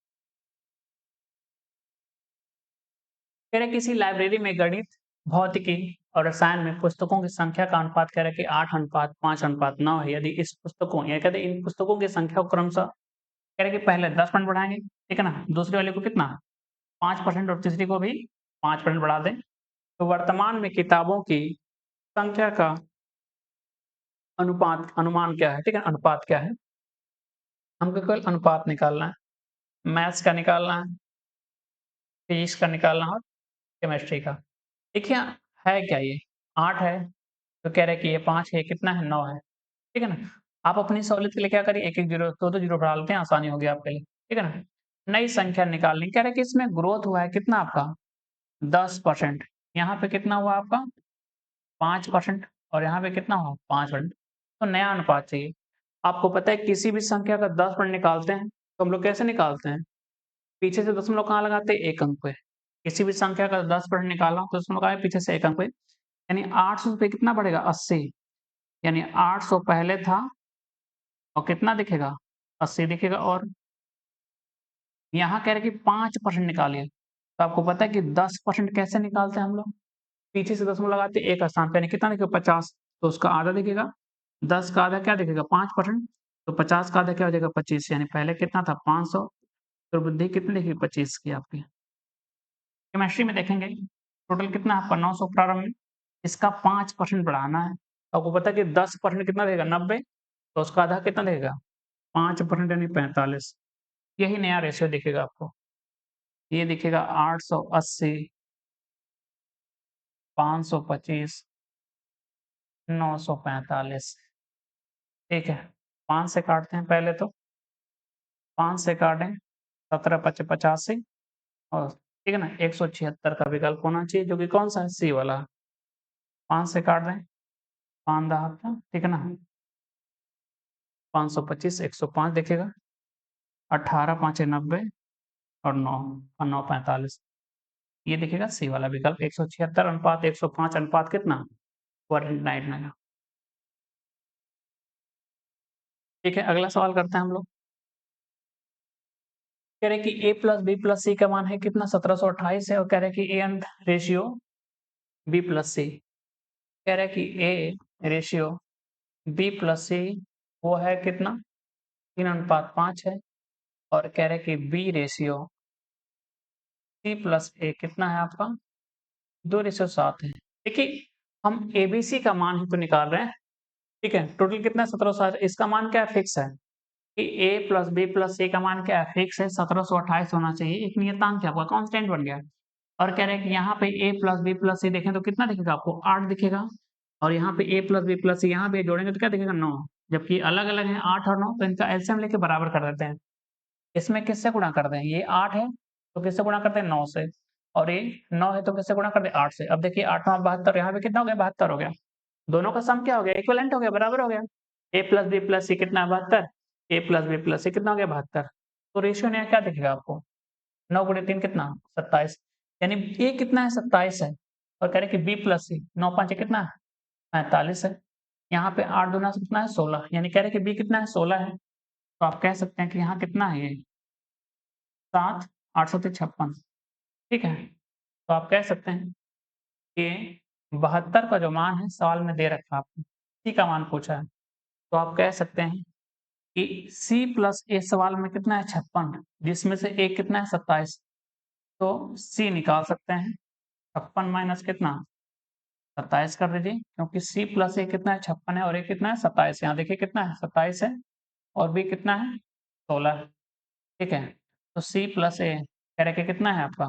कह रहे किसी लाइब्रेरी में गणित, भौतिकी और रसायन में पुस्तकों की संख्या का अनुपात कह रहे कि 8:5:9 है। यदि इस पुस्तकों या कहते इन पुस्तकों की संख्या को क्रमशः कह रहे कि पहले 10% बढ़ाएँगे, ठीक है ना? दूसरे वाले को कितना? 5% और तीसरी को भी 5% बढ़ा दें। तो वर्तमान में किताबों की संख्या का अनुमान क्या है? ठीक है, अनुपात क्या है? हमको केवल अनुपात निकालना है। मैथ्स का निकालना है, फिजिक्स का निकालना है और केमिस्ट्री का। देखिए, है क्या ये? 8 है, तो कह रहे हैं कि ये 5 है, कितना है? 9 है। ठीक है ना? आप अपनी सहूलियत के लिए क्या करिए, 1-1 जीरो, 2-2 जीरो बढ़ा लेते हैं, आसानी होगी आपके लिए। ठीक है ना? नई संख्या निकालनी, कह रहे हैं कि इसमें ग्रोथ हुआ है कितना आपका? 10%। यहाँ पे कितना हुआ आपका? 5% और यहाँ पे कितना हुआ? 5%। तो नया अनुपात चाहिए। आपको पता है किसी भी संख्या का 10% निकालते हैं, तो हम लोग कैसे निकालते हैं? पीछे से दशमलव कहाँ लगाते हैं? 1 अंक पे। किसी भी संख्या का 10% निकालना हो तो दशमलव लगाएँ पीछे से 1 अंक पे। यानी 800 पे कितना बढ़ेगा? 80। यानी 800 पहले था और कितना दिखेगा? 80 दिखेगा और यहाँ कह रहे हैं कि 5% निकालिए। तो आपको पता है कि 10% कैसे निकालते हैं हम लोग? पीछे से दशमलव लगाते हैं 1 स्थान पे, यानी कितना दिखेगा? 50। तो उसका आधा दिखेगा। 10 का आधा क्या दिखेगा? 5%। तो 50 का आधा क्या हो जाएगा? 25। यानी पहले कितना था? 500। तो वृद्धि कितनी दिखेगी? 25 की आपकी। केमिस्ट्री में देखेंगे, टोटल कितना है आपका? 900 प्रारंभ में। इसका 5% बढ़ाना है। तो आपको पता है कि 10% कितना देगा? 90। तो उसका आधा कितना देगा? 5% यानी 45। यही नया रेशियो दिखेगा आपको। ये दिखेगा 880, 525, 945। ठीक है, 5 से काटते हैं पहले तो। 5 से काटें, 17 पचे 85 और ठीक है ना, 176 का विकल्प होना चाहिए, जो कि कौन-सा है? सी वाला। 5 से काट दें, 5 दहाका, ठीक है ना? 525, 105 दिखेगा, 18 पाँचे 90 और 9 और 9 45। ये दिखेगा सी वाला विकल्प। 176 अनुपात 105 अनुपात कितना? 49 आएगा। ठीक है, अगला सवाल करते हैं हम लोग। कह रहे हैं कि a प्लस बी प्लस सी का मान है कितना? 1728 है और कह रहे हैं कि a and ratio b plus C. कह रहे हैं कि a ratio b plus C वो है कितना? 3:5 है और कह रहे हैं कि b ratio c plus a कितना है आपका? 2:7 है। देखिए, हम ABC का मान ही तो निकाल रहे हैं, ठीक है? टोटल कितना है? 1760। इसका मान क्या है? फिक्स है कि a plus b plus c का मान क्या है? फिक्स है, 1728 होना चाहिए। एक नियतांक है आपका, कांस्टेंट बन गया। और कह रहे हैं कि यहाँ पे a plus b plus c देखें तो कितना दिखेगा आपको? 8 दिखेगा। और यहाँ पे a plus b plus c यहाँ पे जोड़ेंगे तो क्या दिखेगा? 9। जबकि अलग-अलग हैं 8 और 9, तो इनका एलसीएम लेके बराबर कर देते हैं। इसमें किससे गुणा कर दें? ये 8 है, तो किससे गुणा करते हैं? 9 से। और ये 9 है, तो किससे गुणा कर दें? 8 से। अब देखिए 8 9 72, यहाँ पे कितना हो गया? 72 हो गया। दोनों का सम क्या हो गया? इक्विवेलेंट हो गया, बराबर हो गया। a plus b plus c कितना है? 72। a plus b plus c कितना हो गया? 72। तो रेशियो यहाँ क्या दिखेगा आपको? 9 गुणे 3 कितना? 27। यानी a कितना है? 27 है। और कह रहे कि b प्लस c 9 5 कितना है? 45 है। यहाँ पे 8 दूना कितना है? 16। यानी कह रहे कि b कितना है? 16 है। तो आप कह सकते हैं कि यहाँ कितना है ये? 7 8 7 56। ठीक है। तो आप कह सकते हैं कि 72 का जो मान है सवाल में दे रखा है आपको, c का मान पूछा है। तो आप कह सकते हैं कि c प्लस a सवाल में कितना है? 56, जिसमें से a कितना है? 27। तो c निकाल सकते हैं। 56 माइनस कितना? 27 कर दीजिए, क्योंकि c प्लस a कितना है? 56 है और a कितना है? 27। यहाँ देखिए कितना है? 27 है और b कितना है? 16 है। ठीक है। तो c प्लस a कह रहे कि कितना है आपका?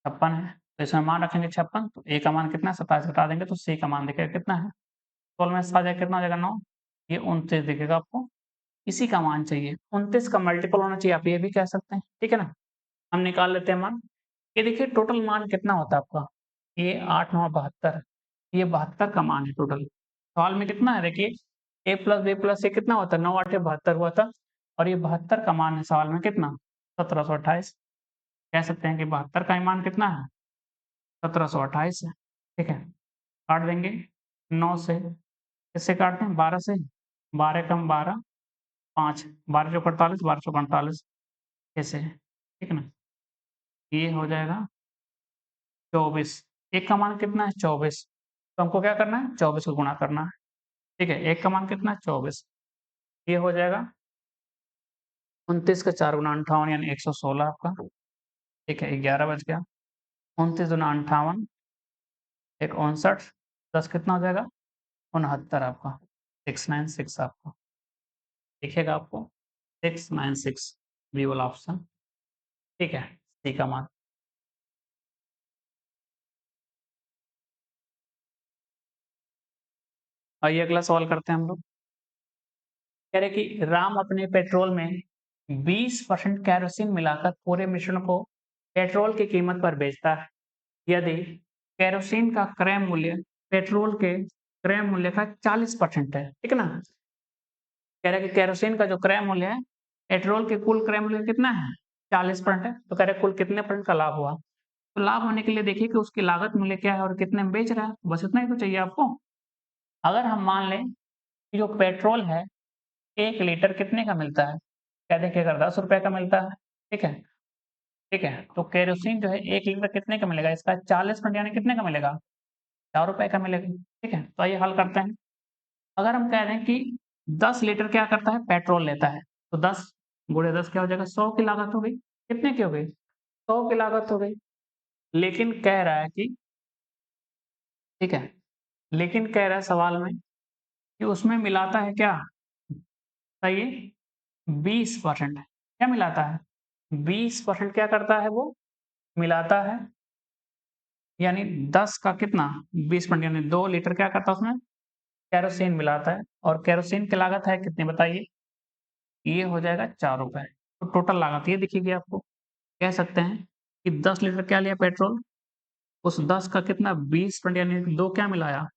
56 है। तो इसमें मान रखेंगे 56, तो a का मान कितना है? 27 घटा देंगे तो c का मान दिखेगा कितना है? 16 में से आ जाएगा कितना हो जाएगा? 9। ये 29 दिखेगा आपको। इसी का मान चाहिए। 29 का मल्टीपल होना चाहिए, आप ये भी कह सकते हैं। ठीक है ना? हम निकाल लेते हैं मान। ये देखिए टोटल मान कितना होता है आपका? ये 8 9 72। ये 72 का मान है टोटल। सवाल में कितना है देखिए, a plus b plus c कितना होता है? 9 8 72 हुआ था और ये 72 का मान है सवाल में कितना? 1728। कह सकते हैं कि 72 का मान कितना है? 1728 है। ठीक है, काट देंगे 9 से, किससे काटते हैं? 12 से, 12 कम 12, 5, 12 चौक 48, 12 चौक 48 ऐसे, ठीक है ना? ये हो जाएगा 24, एक का मान कितना है? 24, तो हमको क्या करना है? 24 को गुणा करना है। ठीक है, एक का मान कितना है? 24, ये हो जाएगा 29 का 4 गुना 58 यानी 116 आपका। ठीक है, 11 बज गया, 29 दूना 58, एक 59, 10 कितना हो जाएगा? 69 आपका, 696 आपका दिखेगा आपको, 696 बी वाला ऑप्शन। ठीक है, सी का मान। आइए अगला सवाल करते हैं हम लोग। कह रहे कि राम अपने पेट्रोल में 20% केरोसिन मिलाकर पूरे मिश्रण को पेट्रोल की कीमत पर बेचता है। यदि केरोसिन का क्रय मूल्य पेट्रोल के क्रय मूल्य का 40% है, ठीक है ना? कह रहे कि केरोसिन का जो क्रय मूल्य है पेट्रोल के कुल क्रय मूल्य कितना है? 40% है, तो कह रहे कुल कितने परसेंट का लाभ हुआ? तो लाभ होने के लिए देखिए कि उसकी लागत मूल्य क्या है और कितने में बेच रहा है, बस इतना ही तो चाहिए आपको। अगर हम मान लें कि जो पेट्रोल है 1 लीटर कितने का मिलता है? क्या देखिएगा 10 रुपए का मिलता है, ठीक है? ठीक है, तो केरोसिन जो है 1 लीटर कितने का मिलेगा? इसका 40% यानी कितने का मिलेगा? 4 रुपए का मिलेगा, ठीक है? तो आइए हल करते हैं। अगर हम कह रहे हैं कि 10 लीटर क्या करता है? पेट्रोल लेता है, तो 10 गुणे 10 क्या हो जाएगा? 100 की लागत हो गई। कितने की हो गई? 100 की लागत हो गई। लेकिन कह रहा है कि ठीक है, लेकिन कह रहा है सवाल में कि उसमें मिलाता है क्या? बताइए, 20%। क्या मिलाता है? 20% क्या करता है वो? मिलाता है, यानी 10 का कितना? 20% यानी 2 लीटर क्या करता है उसमें? केरोसिन मिलाता है, और केरोसिन की लागत है कितनी बताइए? ये हो जाएगा 4 रुपए। तो टोटल लागत ये दिखेगी आपको। कह सकते हैं कि 10 लीटर क्या लिया पेट्रोल, उस 10 का कितना 20% यानी 2 क्या मिलाया?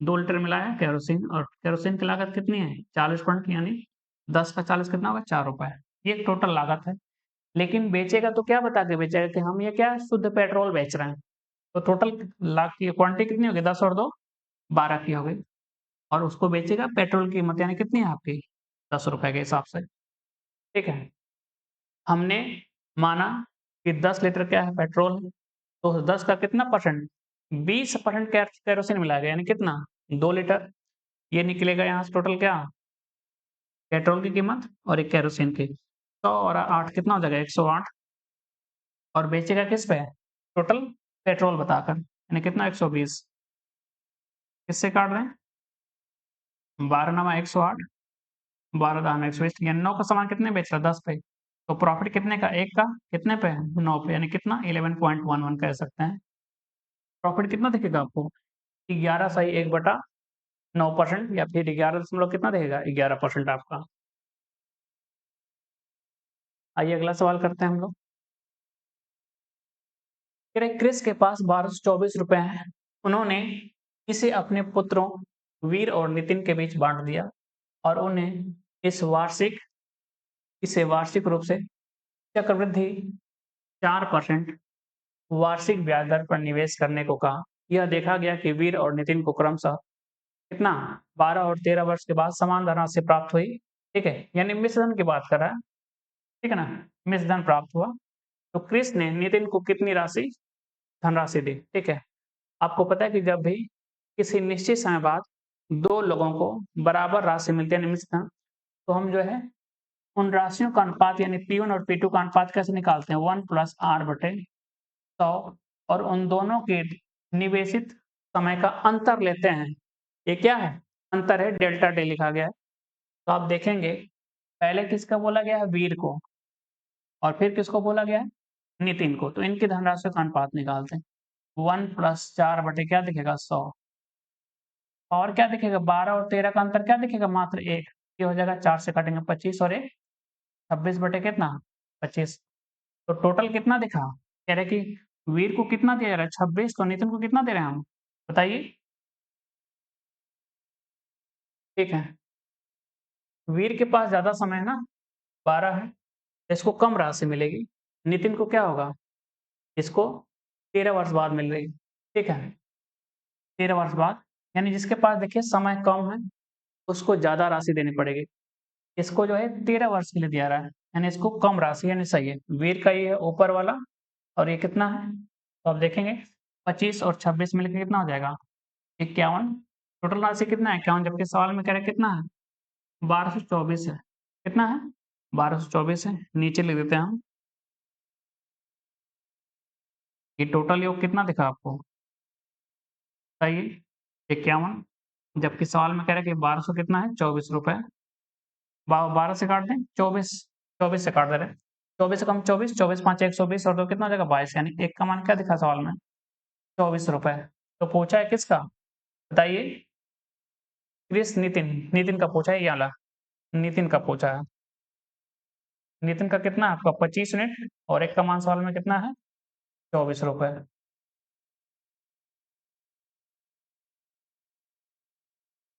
2 लीटर मिलाया केरोसिन, और केरोसिन की लागत कितनी है? 40% यानी 10 का 40 कितना होगा? 4 रुपए। ये टोटल लागत है। लेकिन बेचेगा तो क्या बता के बेचेगा कि हम ये क्या शुद्ध पेट्रोल बेच रहे हैं। तो टोटल लाख की क्वांटिटी कितनी होगी? 10 और 2 12 की हो गई, और उसको बेचेगा पेट्रोल की कीमत यानी कितनी है आपकी? 10 रुपए के हिसाब से। ठीक है, हमने माना कि 10 लीटर क्या है? पेट्रोल है, तो 10 का कितना परसेंट? 20% केरोसिन मिलाया गया यानी कितना? 2 लीटर। ये निकलेगा यहाँ से टोटल क्या? पेट्रोल की कीमत और एक केरोसिन की। 100 और 8 कितना हो जाएगा? 108, और बेचेगा किस पे? टोटल पेट्रोल बताकर, यानी कितना? 120। किससे काट रहे हैं? 12 नमा 108, 12 दाम 120 यानी 9 का सामान कितने बेच रहा है? 10 पे। तो प्रॉफिट कितने का? 1 का कितने पे? 9 पे, यानी कितना? 11.11 कह सकते हैं। प्रॉफिट कितना दिखेगा आपको? 11 सही 1/9% या फिर 11 दशमलव कितना देगा? 11% आपका। आइए अगला सवाल करते हैं हम लोग। कह रहे क्रिस के पास 1224 रुपए हैं। उन्होंने इसे अपने पुत्रों वीर और नितिन के बीच बांट दिया, और उन्हें इसे वार्षिक रूप से चक्रवृद्धि 4% वार्षिक ब्याज दर पर निवेश करने को कहा। यह देखा गया कि वीर और नितिन को क्रमशः कितना? 12 और 13 वर्ष के बाद समान धनराशि प्राप्त हुई। ठीक है, यानी मिश्रधन की बात कर रहा है, ठीक है ना? मिश्रधन प्राप्त हुआ। तो क्रिस ने नितिन को कितनी राशि धनराशि दी? ठीक है, आपको पता है कि जब भी किसी निश्चित समय बाद 2 लोगों को बराबर राशि मिलती है मिश्रधन, तो हम जो है उन राशियों का अनुपात यानी P1 और P2 का अनुपात कैसे निकालते हैं? 1 + R/100, और उन दोनों के निवेशित समय का अंतर लेते हैं। ये क्या है? अंतर है, डेल्टा टी लिखा गया है। तो आप देखेंगे पहले किसका बोला गया है? वीर को, और फिर किसको बोला गया है? नितिन को। तो इनकी धनराशि का अनुपात निकालते हैं। 1 + 4 बटे क्या दिखेगा? 100, और क्या दिखेगा? 12 और 13 का अंतर क्या दिखेगा? मात्र 1। ये हो जाएगा 4 से काटेंगे 25 और 1 26 बटे कितना? 25। तो टोटल कितना दिखा? कह रहे कि वीर को कितना दिया जा रहा है? 26, तो नितिन को कितना दे रहे हैं हम? बताइए। ठीक है, वीर के पास ज़्यादा समय है ना, 12 है, इसको कम राशि मिलेगी। नितिन को क्या होगा, इसको 13 वर्ष बाद मिल रही है, ठीक है, 13 वर्ष बाद, यानी जिसके पास देखिए समय कम है, उसको ज़्यादा राशि देनी पड़ेगी। इसको जो है 13 वर्ष के लिए दिया रहा है, यानी इसको कम राशि यानी सही है। वीर का ये है ऊपर वाला और ये कितना है, तो आप देखेंगे 25 और 26 मिलकर कितना हो जाएगा 51। टोटल राशि कितना है 51, जबकि सवाल में कह रहे कितना है 1224 है। कितना है 1224 है, नीचे लिख देते हैं हम। ये टोटल योग कितना दिखा आपको, सही है 51, जबकि सवाल में कह रहे कि 1200 कितना है 24 रुपए। 12 से काट दें 24, 24 से काट दे रहे, 24 से कम 24, 24 5 120 और 2 कितना हो जाएगा 22, यानी एक का मान क्या दिखा सवाल में 24 रुपए। तो पूछा है किसका बताइए, क्रिस नितिन, नितिन का पूछा है ये वाला, नितिन का पूछा है। नितिन का कितना है आपका 25 यूनिट और एक का मान सवाल में कितना है 24 रुपए।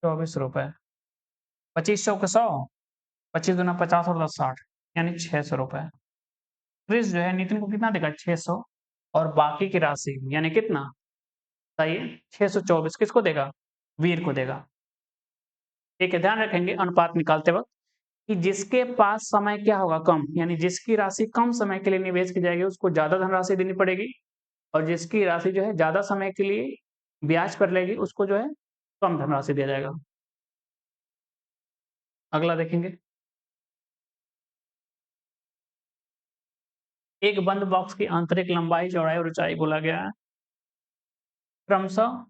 24 रुपए, 25 का 100, 25 दूना 50 और 10 60, यानी 600 रुपए। क्रिस जो है नितिन को कितना देगा 600 और बाकी की राशि यानी कितना, सही है 624 किसको देगा, वीर को देगा। ठीक है, ध्यान रखेंगे अनुपात निकालते वक्त कि जिसके पास समय क्या होगा कम, यानी जिसकी राशि कम समय के लिए निवेश की जाएगी उसको ज्यादा धनराशि देनी पड़ेगी, और जिसकी राशि जो है ज्यादा समय के लिए ब्याज पर लेगी उसको जो है कम धनराशि दिया जाएगा। अगला देखेंगे, एक बंद बॉक्स की आंतरिक लंबाई चौड़ाई और ऊंचाई बोला गया है क्रमशः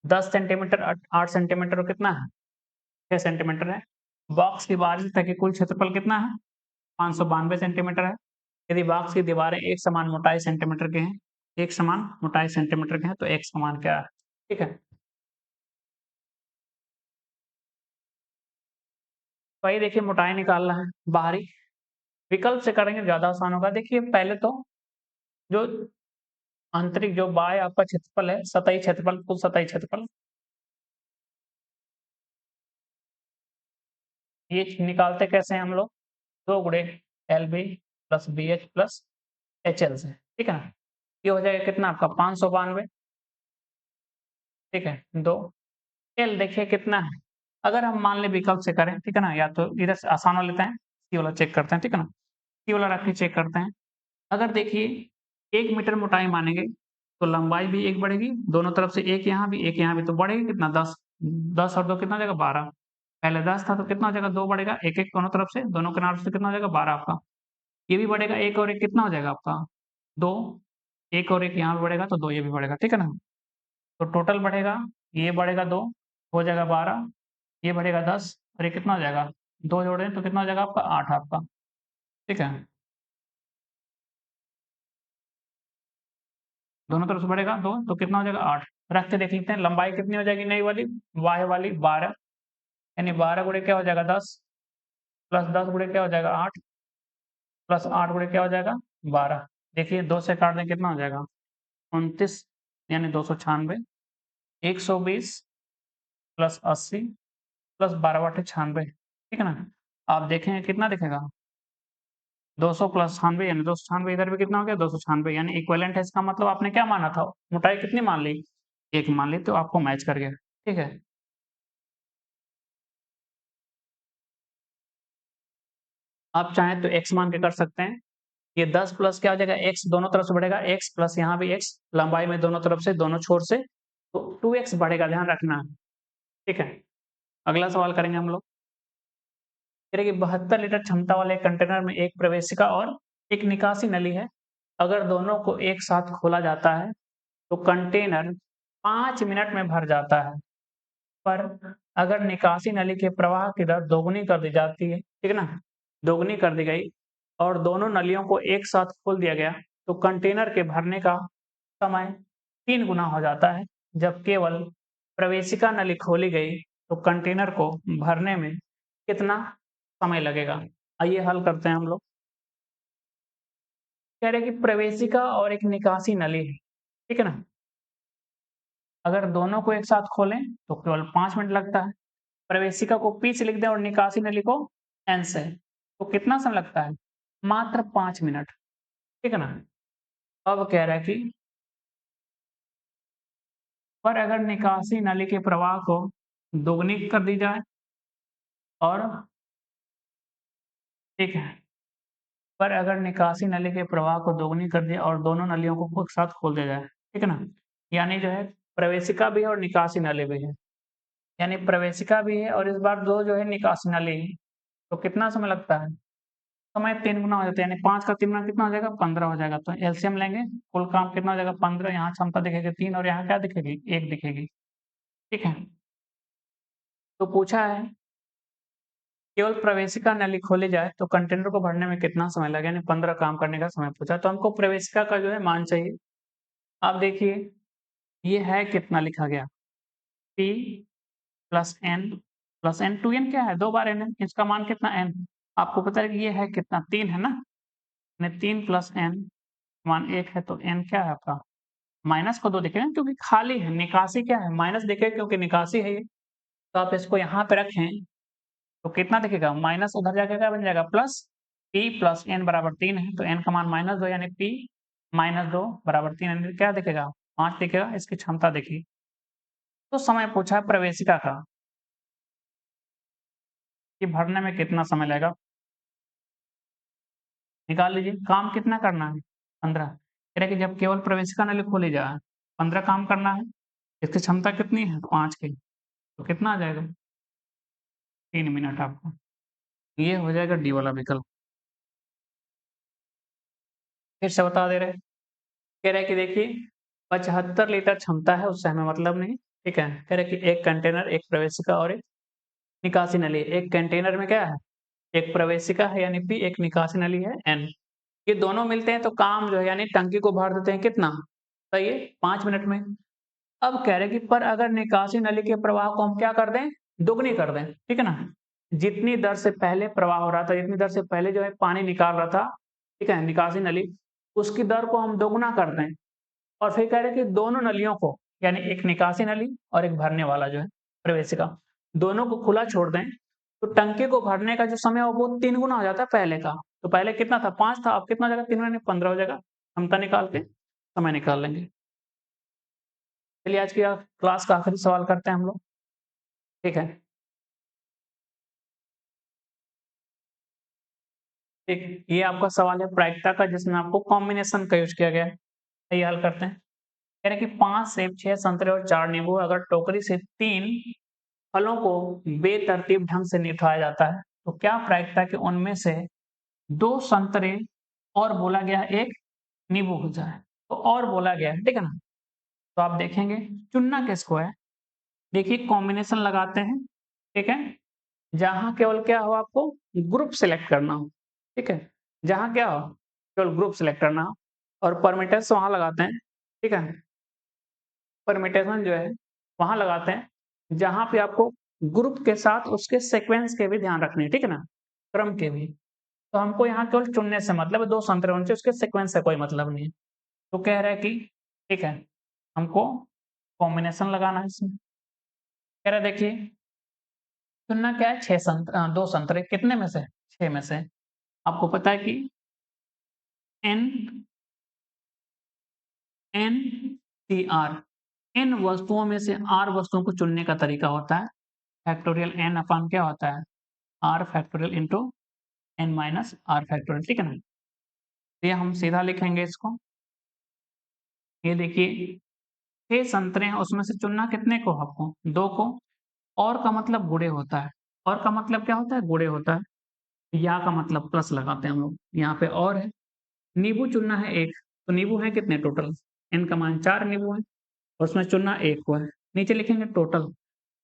10 सेंटीमीटर 8 सेंटीमीटर और कितना है 6 सेंटीमीटर है। बॉक्स की बाहरी सतह के कुल क्षेत्रफल कितना है 592 सेंटीमीटर है। यदि बॉक्स की दीवारें एक समान मोटाई सेंटीमीटर के हैं, एक समान मोटाई सेंटीमीटर के हैं, तो एक समान क्या है, ठीक है। तो ये देखिए मोटाई निकालना है बाहरी, विकल्प से करेंगे ज्यादा आसान होगा। देखिए पहले तो जो आंतरिक जो बाय आपका क्षेत्रफल है सतही क्षेत्रफल, कुल सतही क्षेत्रफल, ये निकालते कैसे हैं हम लोग, 2 गुणे L B plus B H plus H L से, ठीक है ना। ये हो जाएगा कितना आपका 592, ठीक है। 2 एल देखिए कितना है, अगर हम मान ले विकल्प से करें, ठीक है ना, या तो इधर से आसान वाला लेते हैं, सी वाला चेक करते हैं, ठीक है ना, सी वाला रख के चेक करते हैं। अगर देखिए 1 मीटर मोटाई मानेंगे तो लंबाई भी 1 बढ़ेगी, दोनों तरफ से एक यहाँ भी एक यहाँ भी, तो बढ़ेगी कितना 10, 10 और 2 कितना हो जाएगा 12। पहले 10 था तो कितना हो जाएगा 2 बढ़ेगा, एक एक दोनों तरफ से, दोनों किनारों से कितना हो जाएगा 12 आपका। ये भी बढ़ेगा, एक और एक कितना हो जाएगा आपका 2, एक और एक यहाँ भी बढ़ेगा तो 2 ये भी बढ़ेगा, ठीक है ना। तो टोटल बढ़ेगा, ये बढ़ेगा 2 हो जाएगा 12, ये बढ़ेगा 10 और ये कितना हो जाएगा 2 जोड़े तो कितना हो जाएगा आपका 8 आपका, ठीक है। दोनों तरफ से बढ़ेगा 2 तो कितना हो जाएगा 8, रख के देख लेते हैं लंबाई कितनी हो जाएगी नई वाली, वाई वाली 12, यानी 12 गुणे क्या हो जाएगा 10 प्लस 10 गुणे क्या हो जाएगा 8 प्लस 8 गुणे क्या हो जाएगा 12। देखिए 2 से काट दें कितना हो जाएगा 29, यानी 296, 120 प्लस 80 प्लस 12 बटे 96, ठीक है ना। आप देखेंगे कितना दिखेगा 200 प्लस 96, यानी 296, इधर भी कितना हो गया 296, यानी इक्विवेलेंट है। इसका मतलब आपने क्या माना था, मोटाई कितनी मान ली 1 मान ली, तो आपको मैच कर गया, ठीक है। आप चाहें तो x मान के कर सकते हैं, ये 10 प्लस क्या हो जाएगा x दोनों तरफ से बढ़ेगा, x प्लस यहाँ भी x, लंबाई में दोनों तरफ से दोनों छोर से तो 2x बढ़ेगा, ध्यान रखना, ठीक है। अगला सवाल करेंगे हम लोग, कह रहे कि 72 लीटर क्षमता वाले कंटेनर में एक प्रवेशिका और एक निकासी नली है, अगर दोनों को एक साथ खोला जाता है तो कंटेनर 5 मिनट में भर जाता है, पर अगर निकासी नली के प्रवाह की दर दोगुनी कर दी जाती है, ठीक है ना, दोगुनी कर दी गई और दोनों नलियों को एक साथ खोल दिया गया तो कंटेनर के भरने का समय 3 गुना हो जाता है। जब केवल प्रवेशिका नली खोली गई तो कंटेनर को भरने में कितना समय लगेगा। आइए हल करते हैं हम लोग। कह रहे कि प्रवेशिका और एक निकासी नली है, ठीक है ना, अगर दोनों को एक साथ खोलें तो केवल 5 मिनट लगता है, प्रवेशिका को P से लिख दें और निकासी नली को N से, तो कितना समय लगता है मात्र 5 मिनट। ठीक है ना। अब कह रहा है कि पर अगर निकासी नली के प्रवाह को दोगुनी कर दी जाए और ठीक है, पर अगर निकासी नली के प्रवाह को दोगुनी कर दिया और दोनों नलियों को एक साथ खोल दिया जाए, ठीक है ना? यानी जो है प्रवेशिका भी है और निकासी नली भी है। यानी प्रवेशिका भी है और इस बार 2 जो है निकासी नली है। तो कितना समय लगता है? समय 3 गुना हो जाता है, यानी 5 का 3 गुना कितना हो जाएगा? 15 हो जाएगा। तो एलसीएम लेंगे, कुल काम कितना हो जाएगा? 15, यहाँ क्षमता दिखेगी 3 और यहाँ क्या दिखेगी? 1 दिखेगी। ठीक है? तो पूछा है केवल प्रवेशिका नली खोली जाए तो कंटेनर को भरने में कितना समय लगेगा? यानी 15 काम करने का समय पूछा। तो हमको प्रवेशिका का जो है मान चाहिए। आप देखिए ये है कितना लिखा गया? P प्लस n 2n क्या है? 2 बार n है। इसका मान कितना n? आपको पता है कि ये है कितना? 3 है ना? यानी 3 प्लस n मान 1 है तो n क्या है आपका? माइनस को 2 दिखेगा क्योंकि खाली है। निकासी क्या है? माइनस दिखेगा क्योंकि निकासी है ये। तो आप इसको यहाँ पे रखें तो कितना दिखेगा? माइनस उधर जाके क्या बन जाएगा? प्लस p प्लस n बराबर 3 है तो n का मान -2 यानी p -2 बराबर 3 यानी क्या दिखेगा? 5 दिखेगा। इसकी क्षमता देखिए। तो समय पूछा है प्रवेशिका का कि भरने में कितना समय लगेगा? निकाल लीजिए। काम कितना करना है? 15। कह रहा है कि जब केवल प्रवेशिका नली खोली जाए 15 काम करना है। इसकी क्षमता कितनी है? 5 की। तो कितना आ जाएगा? 3 मिनट आपको। ये हो जाएगा डी वाला विकल्प। फिर से बता दे रहे हैं। कह रहे हैं कि देखिए 75 लीटर क्षमता है उससे हमें मतलब नहीं। ठीक है। कह रहे हैं कि एक कंटेनर, एक प्रवेशिका और एक निकासी नली। एक कंटेनर में क्या है? एक प्रवेशिका है यानी पी, एक निकासी नली है एन। ये दोनों मिलते हैं तो काम जो है यानी टंकी को भर देते हैं कितना? सही है 5 मिनट में। अब कह रहे हैं कि पर अगर निकासी नली के प्रवाह को हम क्या कर दें? दोगुनी कर दें। ठीक है ना? जितनी दर से पहले प्रवाह हो रहा था, जितनी दर से पहले जो है पानी निकाल रहा था, ठीक है, निकासी नली, उसकी दर को हम दोगुना कर दें और फिर कह रहे हैं कि दोनों नलियों को यानी एक निकासी नली और एक भरने वाला जो है प्रवेशिका, दोनों को खुला छोड़ दें तो टंकी को भरने का जो समय है वो 3 गुना हो जाता है पहले का। तो पहले कितना था? 5 था। अब कितना हो जाएगा? 3 गुना 15 हो जाएगा। क्षमता निकाल के समय निकाल लेंगे। चलिए आज की क्लास का आखिरी सवाल करते हैं हम लोग। ठीक है। ठीक, ये आपका सवाल है प्रायिकता का जिसमें आपको कॉम्बिनेशन का यूज किया गया है। ये हल करते हैं। कह रहे हैं कि 5 सेब, 6 संतरे और 4 नींबू अगर टोकरी से 3 फलों को बेतरतीब ढंग से निपटाया जाता है तो क्या प्रायिकता के उनमें से 2 संतरे और बोला गया 1 नींबू हो जाए? तो और बोला गया है, ठीक है ना? तो आप देखेंगे चुनना किसको है? देखिए कॉम्बिनेशन लगाते हैं, ठीक है? जहाँ केवल क्या हो आपको ग्रुप सेलेक्ट करना हो, ठीक है? जहाँ क्या हो केवल ग्रुप सेलेक्ट करना हो और परमिटेंस वहाँ लगाते हैं, ठीक है? परमिटेशन जो है वहाँ लगाते हैं जहाँ पे आपको ग्रुप के साथ उसके सीक्वेंस के भी ध्यान रखने हैं, ठीक है ना? क्रम के भी। तो हमको यहाँ केवल चुनने से मतलब है 2 संतरे होने चाहिए, उसके सीक्वेंस से कोई मतलब नहीं है। तो कह रहा है कि ठीक है, हमको कॉम्बिनेशन लगाना है इसमें। कह रहा है देखिए चुनना क्या है? 2 संतरे कितने में से? 6 में से। आपको पता है कि n NCR n वस्तुओं में से r वस्तुओं को चुनने का तरीका होता है फैक्टोरियल n अपॉन क्या होता है? r factorial into n minus r factorial, ठीक है ना? तो ये हम सीधा लिखेंगे इसको। ये देखिए 6 संतरे हैं उसमें से चुनना कितने को आपको? 2 को। और का मतलब गुणे होता है। और का मतलब क्या होता है? गुणे होता है। या का मतलब प्लस लगाते हैं हम लोग। यहाँ पे और है। नींबू चुनना है 1 तो नींबू है कितने टोटल? n का मान 4 नींबू है और उसमें चुनना 1 को है। नीचे लिखेंगे टोटल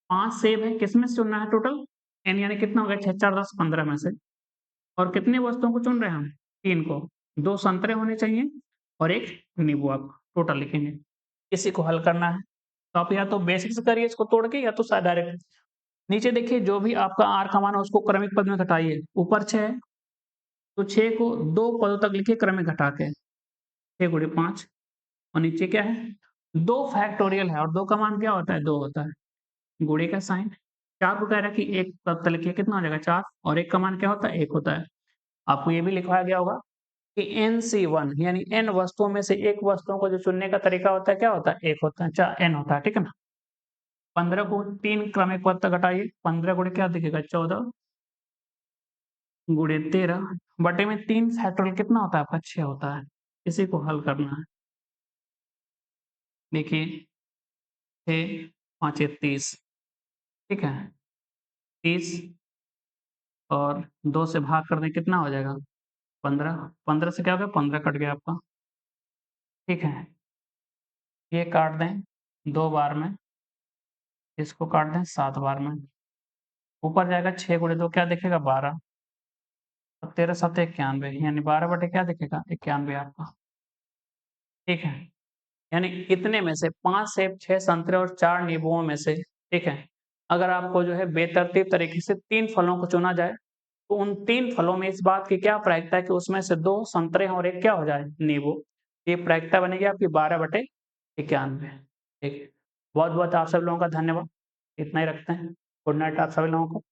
5 सेब है, किसमें से चुनना है टोटल? n यानी कितना हो गया? 6 4 10 15 में से। और कितने वस्तुओं को चुन रहे हैं हम? 3 को। 2 संतरे होने चाहिए और 1 नींबू आप टोटल लिखेंगे। इसी को हल करना है। तो आप या तो बेसिक से करिए इसको तोड़ के या तो डायरेक्ट। नीचे देखिए जो भी आपका r का मान है उसको क्रमिक पद में घटाइए। ऊपर 6 है तो 6 को 2 पदों तक लिखिए क्रमिक घटा के। 6 गुणे 5 और नीचे क्या है? 2 फैक्टोरियल है और 2 का मान क्या होता है? 2 होता है। गुणे का साइन। 4 को कह रहा है कि 1 पद तक लिखिए कितना हो जाएगा? 4 और 1 का मान क्या होता है? 1 होता है। आपको ये भी लिखवाया गया होगा कि NC1 यानी n वस्तुओं में से एक वस्तुओं को जो चुनने का तरीका होता है क्या होता है? एक होता है, n होता है, ठीक है ना? 15 को 3 क्रमिक पद तक घटाइए, 15 गुणे क्या दिखेगा? 14 गुणे 13 बटे में 3 फैक्टोरियल कितना होता है आपका? 6 होता है। इसी को हल करना है। देखिए 6 5 30, ठीक है? 30 और 2 से भाग कर दें कितना हो जाएगा? 15, 15 से क्या हो गया? 15 कट गया आपका, ठीक है? ये काट दें 2 बार में, इसको काट दें 7 बार में। ऊपर जाएगा 6 गुणे 2 क्या दिखेगा? 12 और 13 7 91 यानी 12 बटे क्या दिखेगा? 91 आपका, ठीक है? यानी इतने में से 5 सेब, 6 संतरे और 4 नींबुओं में से, ठीक है? अगर आपको जो है बेतरतीब तरीके से 3 फलों को चुना जाए, तो उन 3 फलों में इस बात की क्या प्रायिकता है कि उसमें से 2 संतरे और 1 क्या हो जाए? नींबू। ये प्रायिकता बनेगी आपकी 12 बटे 91, ठीक है? बहुत-बहुत आप सभी लोगों का धन्यवाद। इतना ही रखते हैं। गुड नाइट आप सभी लोगों को।